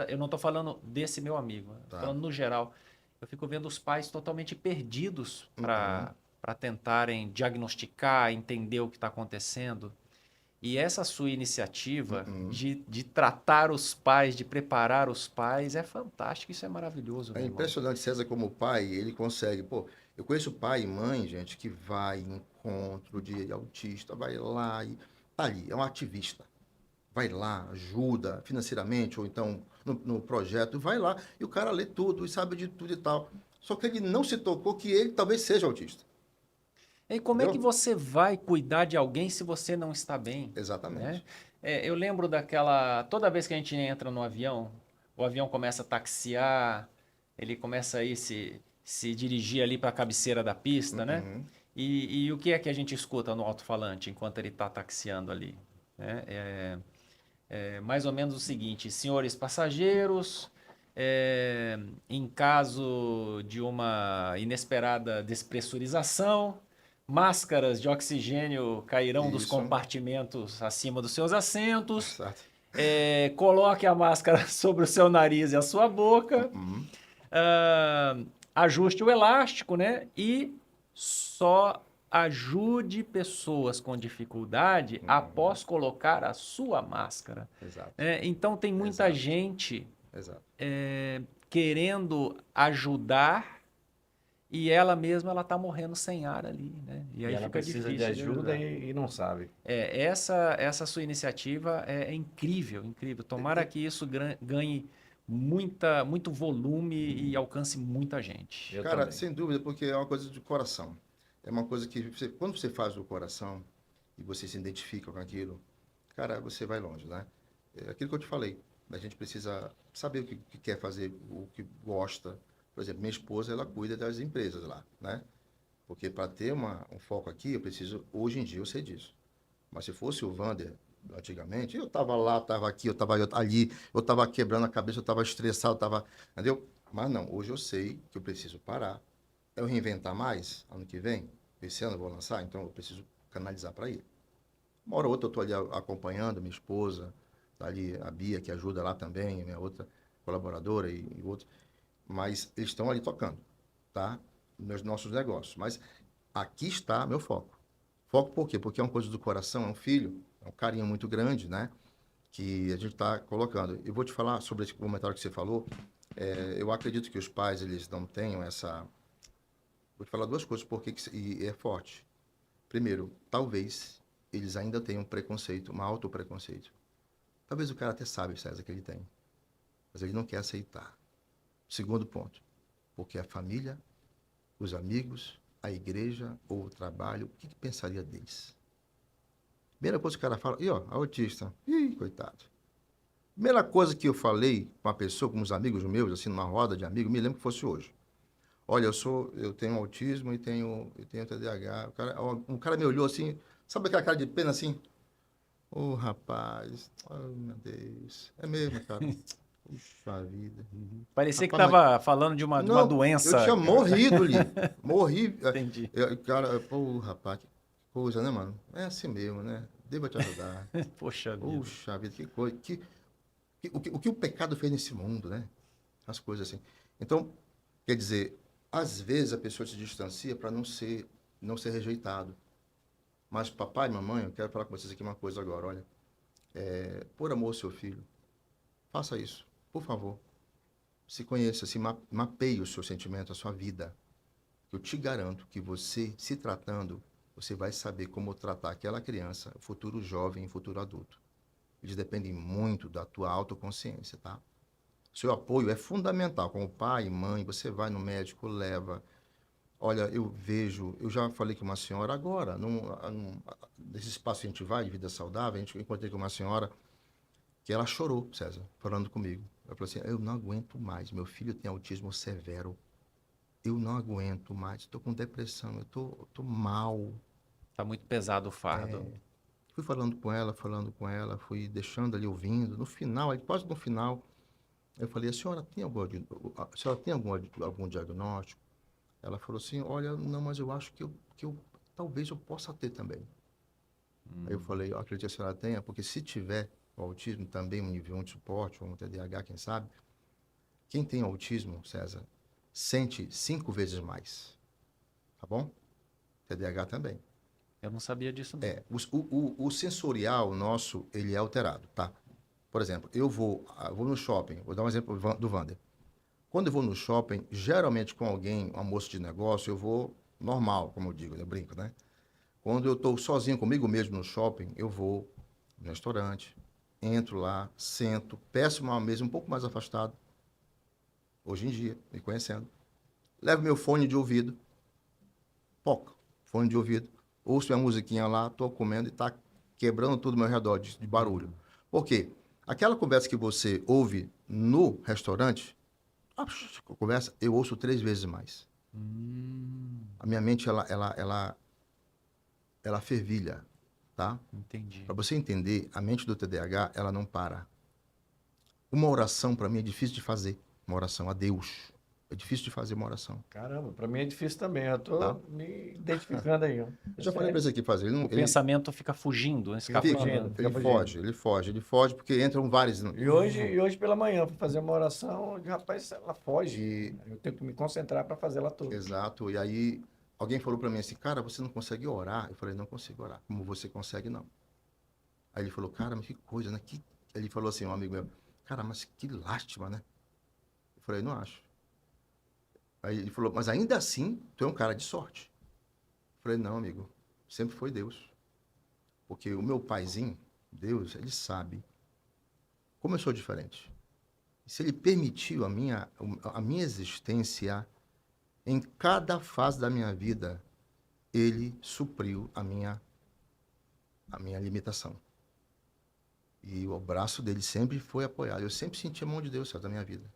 eu não estou falando desse meu amigo, estou Tá. falando no geral. Eu fico vendo os pais totalmente perdidos para tentarem diagnosticar, entender o que está acontecendo. E essa sua iniciativa de tratar os pais, de preparar os pais, é fantástico, isso é maravilhoso, É meu irmão. impressionante, César, como pai, ele consegue. Pô, eu conheço pai e mãe, gente, que vai em encontro de autista, vai lá e tá ali, é um ativista. Vai lá, ajuda financeiramente, ou então no projeto, vai lá, e o cara lê tudo e sabe de tudo e tal. Só que ele não se tocou que ele talvez seja autista. E como é que Entendeu? você vai cuidar de alguém se você não está bem? Exatamente. Né? Eu lembro toda vez que a gente entra no avião, o avião começa a taxiar, ele começa a se dirigir ali para a cabeceira da pista, né? Uhum. E o que é que a gente escuta no alto-falante enquanto ele está taxiando ali? Né? É mais ou menos o seguinte: senhores passageiros, em caso de uma inesperada despressurização, máscaras de oxigênio cairão dos Isso. compartimentos acima dos seus assentos. Exato. Coloque a máscara sobre o seu nariz e a sua boca. Uhum. Ajuste o elástico, né? E só ajude pessoas com dificuldade após colocar a sua máscara. Exato. Então tem muita Exato. gente Exato. querendo ajudar e ela mesma ela tá morrendo sem ar ali, né? E aí ela fica precisa de difícil ajuda ajudar. e não sabe. Essa sua iniciativa é incrível, incrível. Tomara que isso ganhe muito volume e alcance muita gente. Eu Cara, também. sem dúvida, porque é uma coisa de coração. É uma coisa que quando você faz do coração e você se identifica com aquilo, cara, você vai longe, né? É aquilo que eu te falei. A gente precisa saber o que quer fazer, o que gosta. Por exemplo, minha esposa, ela cuida das empresas lá, né? Porque para ter um foco aqui, eu preciso, hoje em dia, eu sei disso. Mas se fosse o Wander, antigamente, eu estava lá, estava aqui, eu estava ali, eu estava quebrando a cabeça, eu estava estressado, entendeu? Mas não, hoje eu sei que eu preciso parar. Eu reinventar mais, ano que vem, esse ano eu vou lançar, então eu preciso canalizar para ele. Uma hora ou outra eu estou ali acompanhando minha esposa, tá ali a Bia, que ajuda lá também, minha outra colaboradora e outros. Mas eles estão ali tocando, tá? Nos nossos negócios. Mas aqui está meu foco. Foco por quê? Porque é uma coisa do coração, é um filho, é um carinho muito grande, né? Que a gente está colocando. Eu vou te falar sobre esse comentário que você falou. Eu acredito que os pais, eles não tenham essa... Vou te falar duas coisas porque e é forte. Primeiro, talvez eles ainda tenham preconceito, um autopreconceito. Talvez o cara até sabe, César, que ele tem. Mas ele não quer aceitar. Segundo ponto, porque a família, os amigos, a igreja ou o trabalho, o que pensaria deles? Primeira coisa que o cara fala, ó, autista, coitado. Primeira coisa que eu falei com uma pessoa, com uns amigos meus, assim, numa roda de amigos, me lembro que fosse hoje. Olha, eu tenho autismo e tenho TDAH. Um cara me olhou assim, sabe aquela cara de pena assim? Ô, rapaz, oh, meu Deus, é mesmo, cara. Puxa vida. Parecia que Rapaz, estava falando de uma não, doença. eu tinha morrido ali. Morri. Entendi. Cara, pô, rapaz, que coisa, né, mano? É assim mesmo, né? Devo te ajudar. Poxa vida. Puxa vida, que coisa. O que o pecado fez nesse mundo, né? As coisas assim. Então, quer dizer, às vezes a pessoa se distancia para não ser rejeitado. Mas, papai e mamãe, eu quero falar com vocês aqui uma coisa agora, olha. Por amor ao seu filho, faça isso, por favor. Se conheça, se mapeie o seu sentimento, a sua vida. Eu te garanto que você, se tratando, você vai saber como tratar aquela criança, futuro jovem e futuro adulto. Eles dependem muito da tua autoconsciência, tá? Seu apoio é fundamental. Como pai e mãe, você vai no médico, leva. Olha, eu já falei com uma senhora agora, nesse espaço que a gente vai, de vida saudável, eu encontrei com uma senhora que ela chorou, César, falando comigo. Ela falou assim, eu não aguento mais, meu filho tem autismo severo, eu não aguento mais, estou com depressão, eu tô mal. Tá muito pesado o fardo. Fui falando com ela, fui deixando ali ouvindo. No final, aí, quase no final, eu falei, a senhora tem algum diagnóstico? Ela falou assim, olha, não, mas eu acho que talvez eu possa ter também. Aí eu falei, eu acredito que a senhora tenha, porque se tiver o autismo também, um nível 1 de suporte, ou um TDAH, quem sabe, quem tem autismo, César, sente 5 vezes mais, tá bom? TDAH também. Eu não sabia disso, não. O sensorial nosso, ele é alterado, tá? Por exemplo, eu vou no shopping, vou dar um exemplo do Wander. Quando eu vou no shopping, geralmente com alguém, um almoço de negócio, eu vou normal, como eu digo, eu brinco, né? Quando eu estou sozinho comigo mesmo no shopping, eu vou no restaurante, entro lá, sento, peço uma mesa um pouco mais afastado, hoje em dia, me conhecendo. Levo meu fone de ouvido, fone de ouvido, ouço minha musiquinha lá, estou comendo e está quebrando tudo ao meu redor de barulho. Por quê? Aquela conversa que você ouve no restaurante, conversa, eu ouço 3 vezes mais. A minha mente, ela fervilha, tá? Entendi. Para você entender, a mente do TDAH, ela não para. Uma oração, para mim, é difícil de fazer. uma oração a Deus. É difícil de fazer uma oração. Caramba, para mim é difícil também. Eu tô Tá. me identificando aí, ó. Eu já falei para esse aqui fazer. Ele, O pensamento fica fugindo, né? Fica Escapando. fugindo. ele foge, porque entram vários. E hoje pela manhã, fui fazer uma oração, e, rapaz, ela foge. Eu tenho que me concentrar para fazer ela toda. Exato. E aí, alguém falou para mim assim, cara, você não consegue orar? Eu falei, não consigo orar. Como você consegue, não. Aí ele falou, cara, mas que coisa, né? Ele falou assim, um amigo meu, cara, mas que lástima, né? Eu falei, não acho. Aí ele falou, mas ainda assim, tu é um cara de sorte. Eu falei, não, amigo, sempre foi Deus. Porque o meu paizinho, Deus, ele sabe como eu sou diferente. E se ele permitiu a minha existência em cada fase da minha vida, ele supriu a minha limitação. E o braço dele sempre foi apoiado. Eu sempre senti a mão de Deus certo, na minha vida.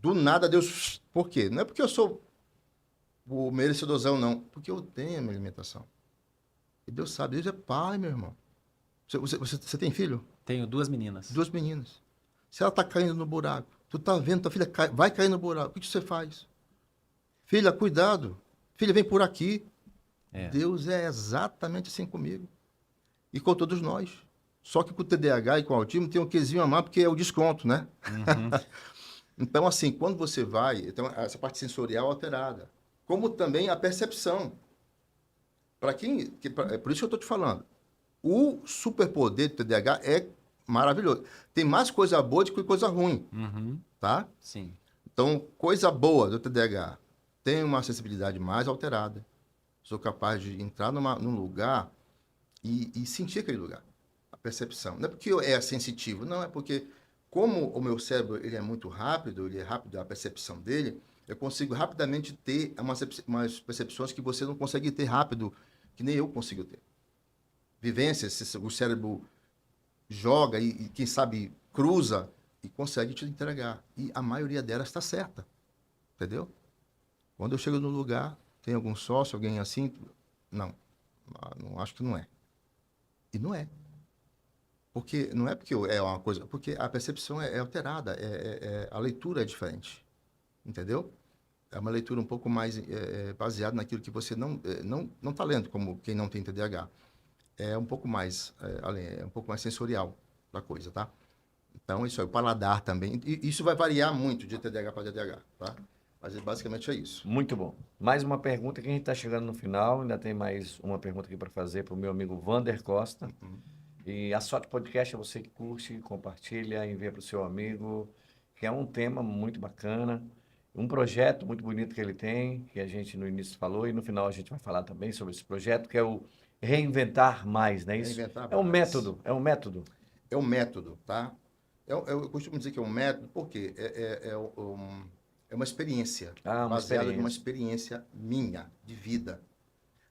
Do nada, Deus... Por quê? Não é porque eu sou o merecedorzão, não. Porque eu tenho a minha limitação. E Deus sabe. Deus é pai, meu irmão. Você tem filho? Tenho 2 meninas. 2 meninas. Se ela está caindo no buraco, tu tá vendo, tua filha vai cair no buraco, o que você faz? Filha, cuidado. Filha, vem por aqui. É. Deus é exatamente assim comigo. E com todos nós. Só que com o TDAH e com o autismo tem um quesinho a mais, porque é o desconto, né? Uhum. Então, assim, quando você vai, então, essa parte sensorial é alterada. Como também a percepção. É por isso que eu estou te falando. O superpoder do TDAH é maravilhoso. Tem mais coisa boa do que coisa ruim, Uhum. tá? Sim. Então, coisa boa do TDAH. Tem uma sensibilidade mais alterada. Sou capaz de entrar num lugar e sentir aquele lugar. A percepção. Não é porque eu é sensitivo, não. É porque, como o meu cérebro ele é muito rápido, ele é rápido a percepção dele, eu consigo rapidamente ter umas percepções que você não consegue ter rápido, que nem eu consigo ter. Vivências, o cérebro joga e quem sabe, cruza e consegue te entregar. E a maioria delas está certa. Entendeu? Quando eu chego no lugar, tem algum sócio, alguém assim? Não. Não acho que não é. E não é. Porque não é porque é uma coisa, porque a percepção é alterada, a leitura é diferente. Entendeu? É uma leitura um pouco mais baseada naquilo que você não está lendo, como quem não tem TDAH. É um pouco mais, um pouco mais sensorial da coisa, tá? Então, isso aí, o paladar também. E isso vai variar muito de TDAH para TDAH, tá? Mas basicamente é isso. Muito bom. Mais uma pergunta que a gente está chegando no final. Ainda tem mais uma pergunta aqui para fazer para o meu amigo Vander Costa. E a Sorte Podcast é você que curte, compartilha, envia para o seu amigo, que é um tema muito bacana, um projeto muito bonito que ele tem, que a gente no início falou, e no final a gente vai falar também sobre esse projeto, que é o Reinventar Mais, não é isso? Reinventar É um Mais. método, é um método. É um método, tá? Eu costumo dizer que é um método porque é uma experiência, Ah, uma baseada numa experiência. experiência minha, de vida,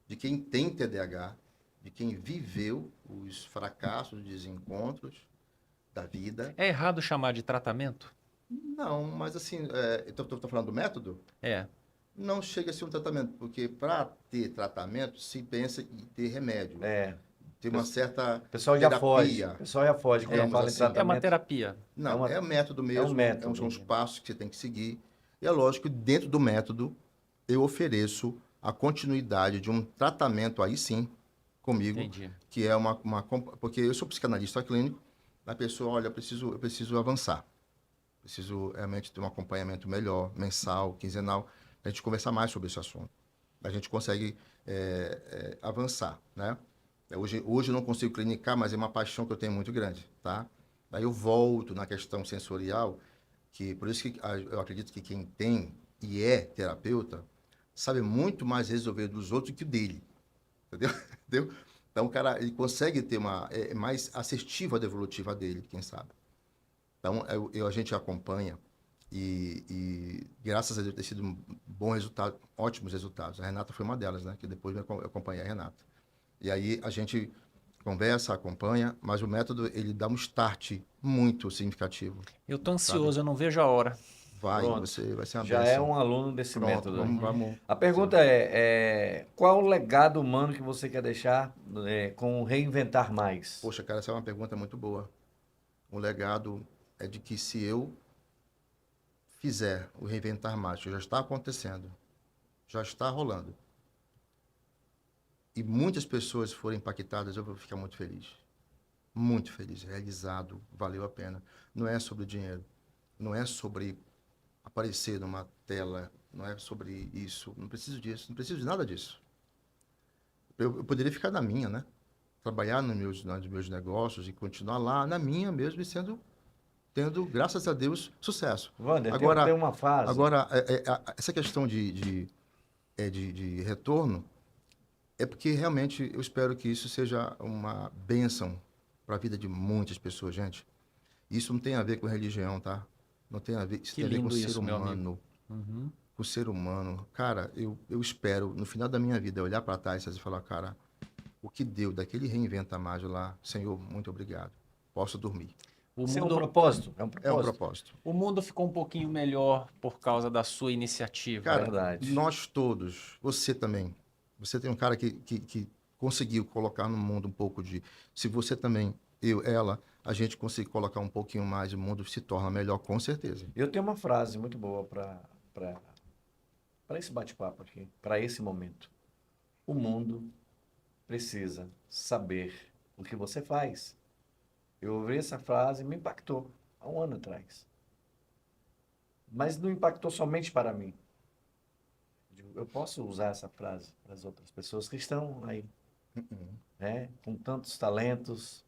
de quem tem TDAH, de quem viveu os fracassos, os desencontros da vida. É errado chamar de tratamento? Não, mas assim, estou falando do método? É. Não chega a ser um tratamento, porque para ter tratamento se pensa em ter remédio. É. Tem uma certa O pessoal já foge. terapia. O pessoal já foge quando Digamos fala em assim. tratamento. É uma terapia. Não, é um método mesmo, método. são os passos que você tem que seguir. E é lógico que dentro do método eu ofereço a continuidade de um tratamento aí sim, comigo, Entendi. que é porque eu sou psicanalista clínico, a pessoa, olha, eu preciso avançar. Preciso realmente ter um acompanhamento melhor, mensal, quinzenal, a gente conversar mais sobre esse assunto. A gente consegue avançar, né? Hoje eu não consigo clinicar, mas é uma paixão que eu tenho muito grande, tá? Daí eu volto na questão sensorial, que por isso que eu acredito que quem tem e é terapeuta sabe muito mais resolver dos outros que o dele, entendeu? Então o cara ele consegue ter mais assertiva a devolutiva dele, quem sabe. Então a gente acompanha e graças a Deus tem sido um bom resultado, ótimos resultados. A Renata foi uma delas, né? Que depois eu acompanhei a Renata. E aí a gente conversa, acompanha, mas o método ele dá um start muito significativo. Eu tô ansioso, eu não vejo a hora. Pronto. Você vai ser uma Já bênção. é um aluno desse Pronto, método. vamos. A pergunta qual o legado humano que você quer deixar com Reinventar Mais? Poxa, cara, essa é uma pergunta muito boa. O legado é de que se eu fizer o Reinventar Mágico, já está acontecendo, já está rolando, e muitas pessoas forem impactadas, eu vou ficar muito feliz, realizado, valeu a pena. Não é sobre dinheiro, não é sobre aparecer numa tela, não é sobre isso, não preciso disso, não preciso de nada disso. Eu poderia ficar na minha, né? Trabalhar nos meus negócios e continuar lá na minha mesmo e tendo, graças a Deus, sucesso. Wander, tem Agora, uma fase. essa questão de retorno é porque realmente eu espero que isso seja uma bênção para a vida de muitas pessoas, gente. Isso não tem a ver com religião, tá? Não tem a ver, isso Que tem a ver com o lindo ser isso, meu amigo. humano. Uhum. Com o ser humano. Cara, eu espero, no final da minha vida, olhar para trás e falar, cara, o que deu daquele Reinventa Mágico lá, Senhor, muito obrigado. Posso dormir. O Isso é um mundo, propósito. É um É um propósito. propósito. o mundo ficou um pouquinho melhor por causa da sua iniciativa. Cara, Verdade. nós todos, você também, você tem um cara que conseguiu colocar no mundo um pouco de... Se você também, eu, ela, a gente conseguir colocar um pouquinho mais, o mundo se torna melhor, com certeza. Eu tenho uma frase muito boa para esse bate-papo aqui, para esse momento. O mundo precisa saber o que você faz. Eu ouvi essa frase e me impactou há um ano atrás. Mas não impactou somente para mim. Eu posso usar essa frase para as outras pessoas que estão aí, né? Com tantos talentos,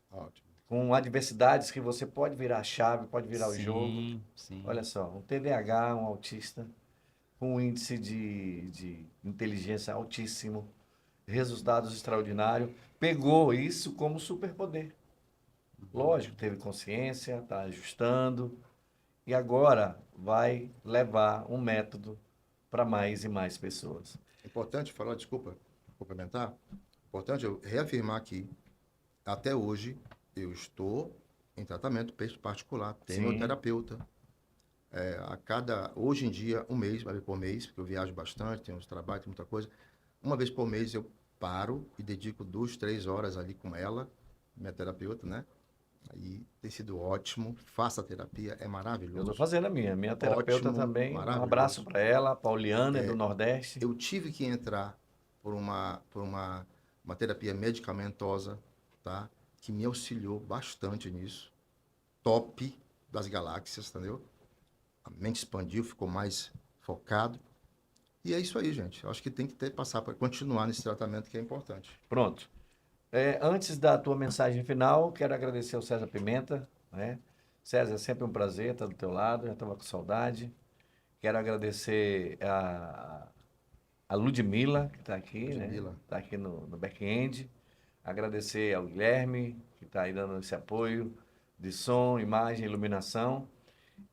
Ótimo. com adversidades que você pode virar a chave, pode virar o jogo. Sim, sim. Olha só, um TDAH, um autista, com um índice de inteligência altíssimo, resultados extraordinários, pegou isso como superpoder. Lógico, teve consciência, está ajustando, e agora vai levar um método para mais e mais pessoas. Importante falar, desculpa, complementar. Importante eu reafirmar aqui, até hoje, eu estou em tratamento particular, tenho meu Sim. terapeuta. Hoje em dia, um mês, uma vez por mês, porque eu viajo bastante, tenho uns trabalhos, tem muita coisa. Uma vez por mês eu paro e dedico 2, 3 horas ali com ela, minha terapeuta, né? Aí tem sido ótimo, faça a terapia, é Eu maravilhoso. estou fazendo a minha terapeuta Ótimo, também. Um maravilhoso. abraço para ela, a Pauliana, é do Nordeste. Eu tive que entrar por uma terapia medicamentosa, tá? Que me auxiliou bastante nisso. Top das galáxias, entendeu? A mente expandiu, ficou mais focado. E é isso aí, gente. Eu acho que tem que passar para continuar nesse tratamento que é importante. Pronto. Antes da tua mensagem final, quero agradecer ao César Pimenta, né? César, é sempre um prazer estar do teu lado, já estava com saudade. Quero agradecer a Ludmila, que está aqui, né? Ludmila. Está aqui no back-end. Agradecer ao Guilherme, que está aí dando esse apoio de som, imagem, iluminação.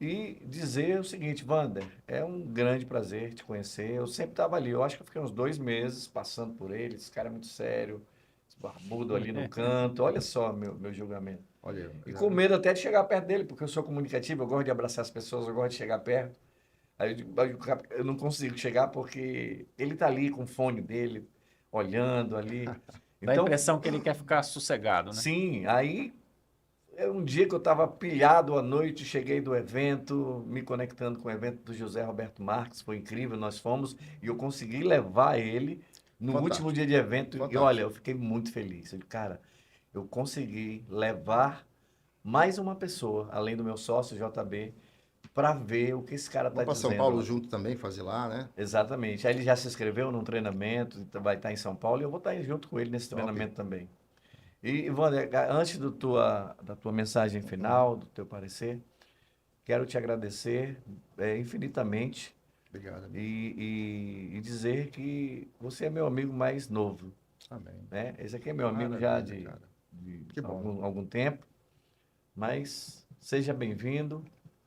E dizer o seguinte, Wander, é um grande prazer te conhecer. Eu sempre estava ali, eu acho que eu fiquei uns 2 meses passando por ele. Esse cara é muito sério, esse barbudo ali no canto. Olha só meu julgamento. Olha, E com medo até de chegar perto dele, porque eu sou comunicativo, eu gosto de abraçar as pessoas, eu gosto de chegar perto. Aí eu digo, eu não consigo chegar porque ele tá ali com o fone dele, olhando ali. Dá a Então, impressão que ele quer ficar sossegado, né? sim, aí é um dia que eu estava pilhado à noite, cheguei do evento, me conectando com o evento do José Roberto Marques, foi incrível, nós fomos e eu consegui levar ele no Fantástico. último dia de evento e Fantástico. olha, eu fiquei muito feliz. Eu digo, cara, eu consegui levar mais uma pessoa, além do meu sócio JB, para ver o que esse cara está Vamos para dizendo. São Paulo junto também, fazer lá, né? Exatamente. Aí ele já se inscreveu num treinamento, vai estar em São Paulo e eu vou estar junto com ele nesse Top. treinamento também. E, Wander, antes da tua mensagem final, do teu parecer, quero te agradecer infinitamente Obrigado. Amigo. e dizer que você é meu amigo mais novo, Amém. né? Esse aqui é meu amigo já Maravilha, cara. de Que bom. algum tempo, mas seja bem-vindo.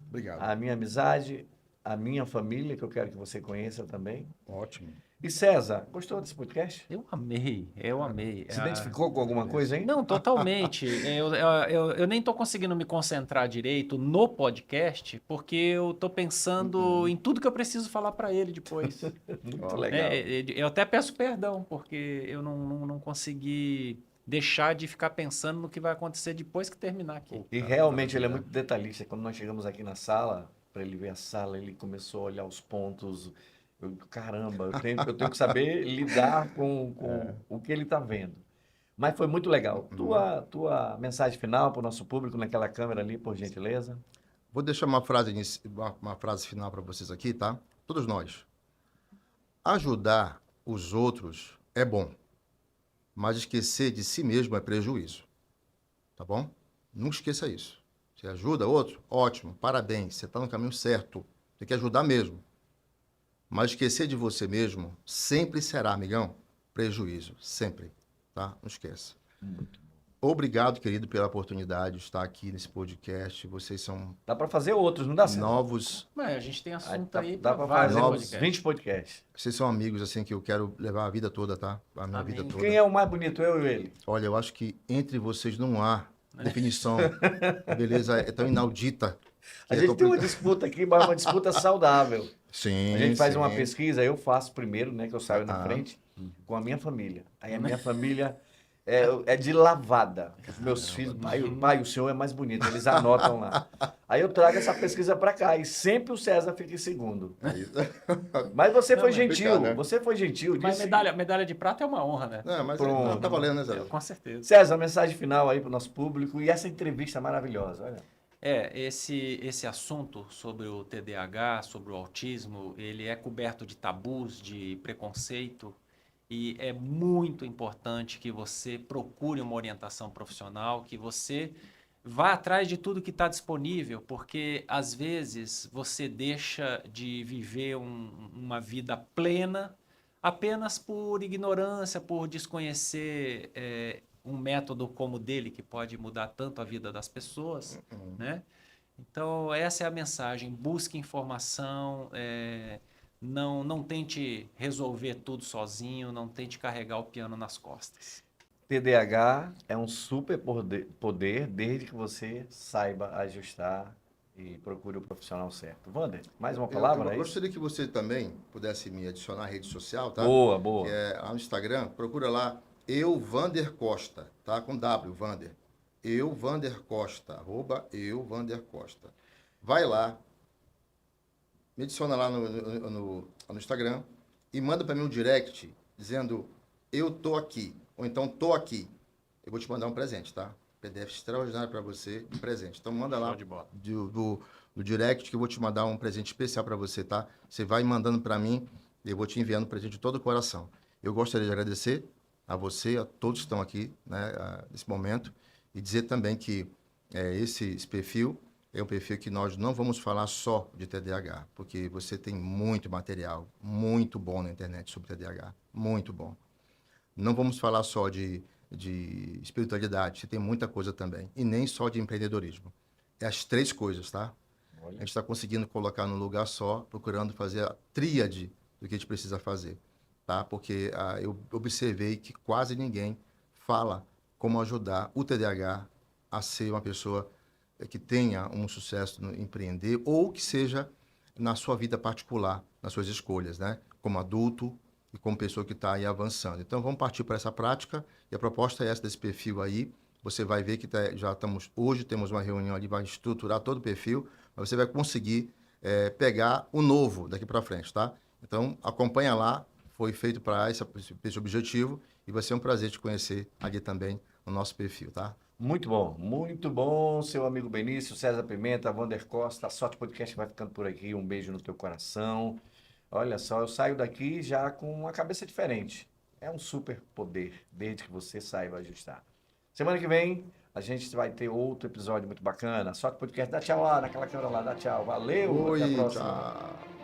Obrigado. A minha amizade, a minha família, que eu quero que você conheça também. Ótimo. E César, gostou desse podcast? Eu amei, eu amei. Se identificou com alguma coisa, hein? Não, totalmente. Eu nem estou conseguindo me concentrar direito no podcast, porque eu estou pensando em tudo que eu preciso falar para ele depois. Muito Ó, legal. Eu até peço perdão, porque eu não consegui deixar de ficar pensando no que vai acontecer depois que terminar aqui. E realmente ele é muito detalhista. Quando nós chegamos aqui na sala, para ele ver a sala, ele começou a olhar os pontos. Caramba, eu tenho que saber lidar com o que ele está vendo. Mas foi muito legal. Tua mensagem final para o nosso público naquela câmera ali, por gentileza. Vou deixar uma frase, uma frase final para vocês aqui, tá? Todos nós. Ajudar os outros é bom, mas esquecer de si mesmo é prejuízo. Tá bom? Não esqueça isso. Você ajuda outro? Ótimo, parabéns, você está no caminho certo. Tem que ajudar mesmo. Mas esquecer de você mesmo sempre será, amigão, prejuízo. Sempre. Tá? Não esqueça. Obrigado, querido, pela oportunidade de estar aqui nesse podcast. Vocês são Dá para fazer outros, não dá certo? novos. Mas a gente tem assunto Dá, aí dá para para vários fazer uns podcasts. 20 podcasts. Vocês são amigos, assim, que eu quero levar a vida toda, tá? A minha Amém. vida toda. Quem é o mais bonito, eu e ele? Olha, eu acho que entre vocês não há definição. A beleza é tão inaudita. A gente tem uma disputa aqui, mas uma disputa saudável. Sim, A gente faz sim. uma pesquisa, eu faço primeiro, né, que eu saio na Ah. frente, com a minha família. Aí a minha família é de lavada. Os meus filhos, pai, o senhor é mais bonito, eles anotam lá. Aí eu trago essa pesquisa para cá e sempre o César fica em segundo. Mas você foi gentil, complicado, né? você foi gentil. Mas disse- medalha de prata é uma honra, né? Não, mas Pronto. não, tá valendo, né, Zé? Com certeza. César, mensagem final aí para o nosso público e essa entrevista maravilhosa. Olha. Esse assunto sobre o TDAH, sobre o autismo, ele é coberto de tabus, de preconceito, e é muito importante que você procure uma orientação profissional, que você vá atrás de tudo que está disponível, porque às vezes você deixa de viver uma vida plena apenas por ignorância, por desconhecer um método como o dele, que pode mudar tanto a vida das pessoas, né? Então, essa é a mensagem. Busque informação, não tente resolver tudo sozinho, não tente carregar o piano nas costas. TDAH é um super poder desde que você saiba ajustar e procure o profissional certo. Wander, mais uma palavra, eu é isso? gostaria que você também pudesse me adicionar na rede social, tá? Boa, boa. Que é lá no Instagram, procura lá, eu, Wander Costa, tá? Com W, Wander. Eu, Wander Costa, @eu, Wander Costa. Vai lá, me adiciona lá no Instagram e manda para mim um direct dizendo, eu tô aqui, ou então tô aqui. Eu vou te mandar um presente, tá? PDF extraordinário para você, um presente. Então manda lá Show de bola. do direct que eu vou te mandar um presente especial para você, tá? Você vai mandando para mim e eu vou te enviando um presente de todo o coração. Eu gostaria de agradecer a você, a todos que estão aqui, né, nesse momento, e dizer também que esse perfil é um perfil que nós não vamos falar só de TDAH, porque você tem muito material, muito bom na internet sobre TDAH, muito bom. Não vamos falar só de espiritualidade, você tem muita coisa também, e nem só de empreendedorismo. É as três coisas, tá? A gente está conseguindo colocar num lugar só, procurando fazer a tríade do que a gente precisa fazer, tá? Porque eu observei que quase ninguém fala como ajudar o TDAH a ser uma pessoa que tenha um sucesso no empreender ou que seja na sua vida particular, nas suas escolhas, né? Como adulto e como pessoa que está aí avançando. Então, vamos partir para essa prática e a proposta é essa desse perfil aí. Você vai ver que hoje temos uma reunião ali, vai estruturar todo o perfil, mas você vai conseguir pegar o novo daqui para frente, tá? Então, acompanha lá, foi feito para esse objetivo e vai ser um prazer te conhecer ali também no nosso perfil, tá? Muito bom, seu amigo Benício, César Pimenta, Wander Costa, a Sorte Podcast vai ficando por aqui, um beijo no teu coração. Olha só, eu saio daqui já com uma cabeça diferente. É um super poder, desde que você saiba ajustar. Semana que vem, a gente vai ter outro episódio muito bacana. Sorte Podcast, dá tchau lá, naquela câmera lá, dá tchau. Valeu, até a Oi, próxima. tchau.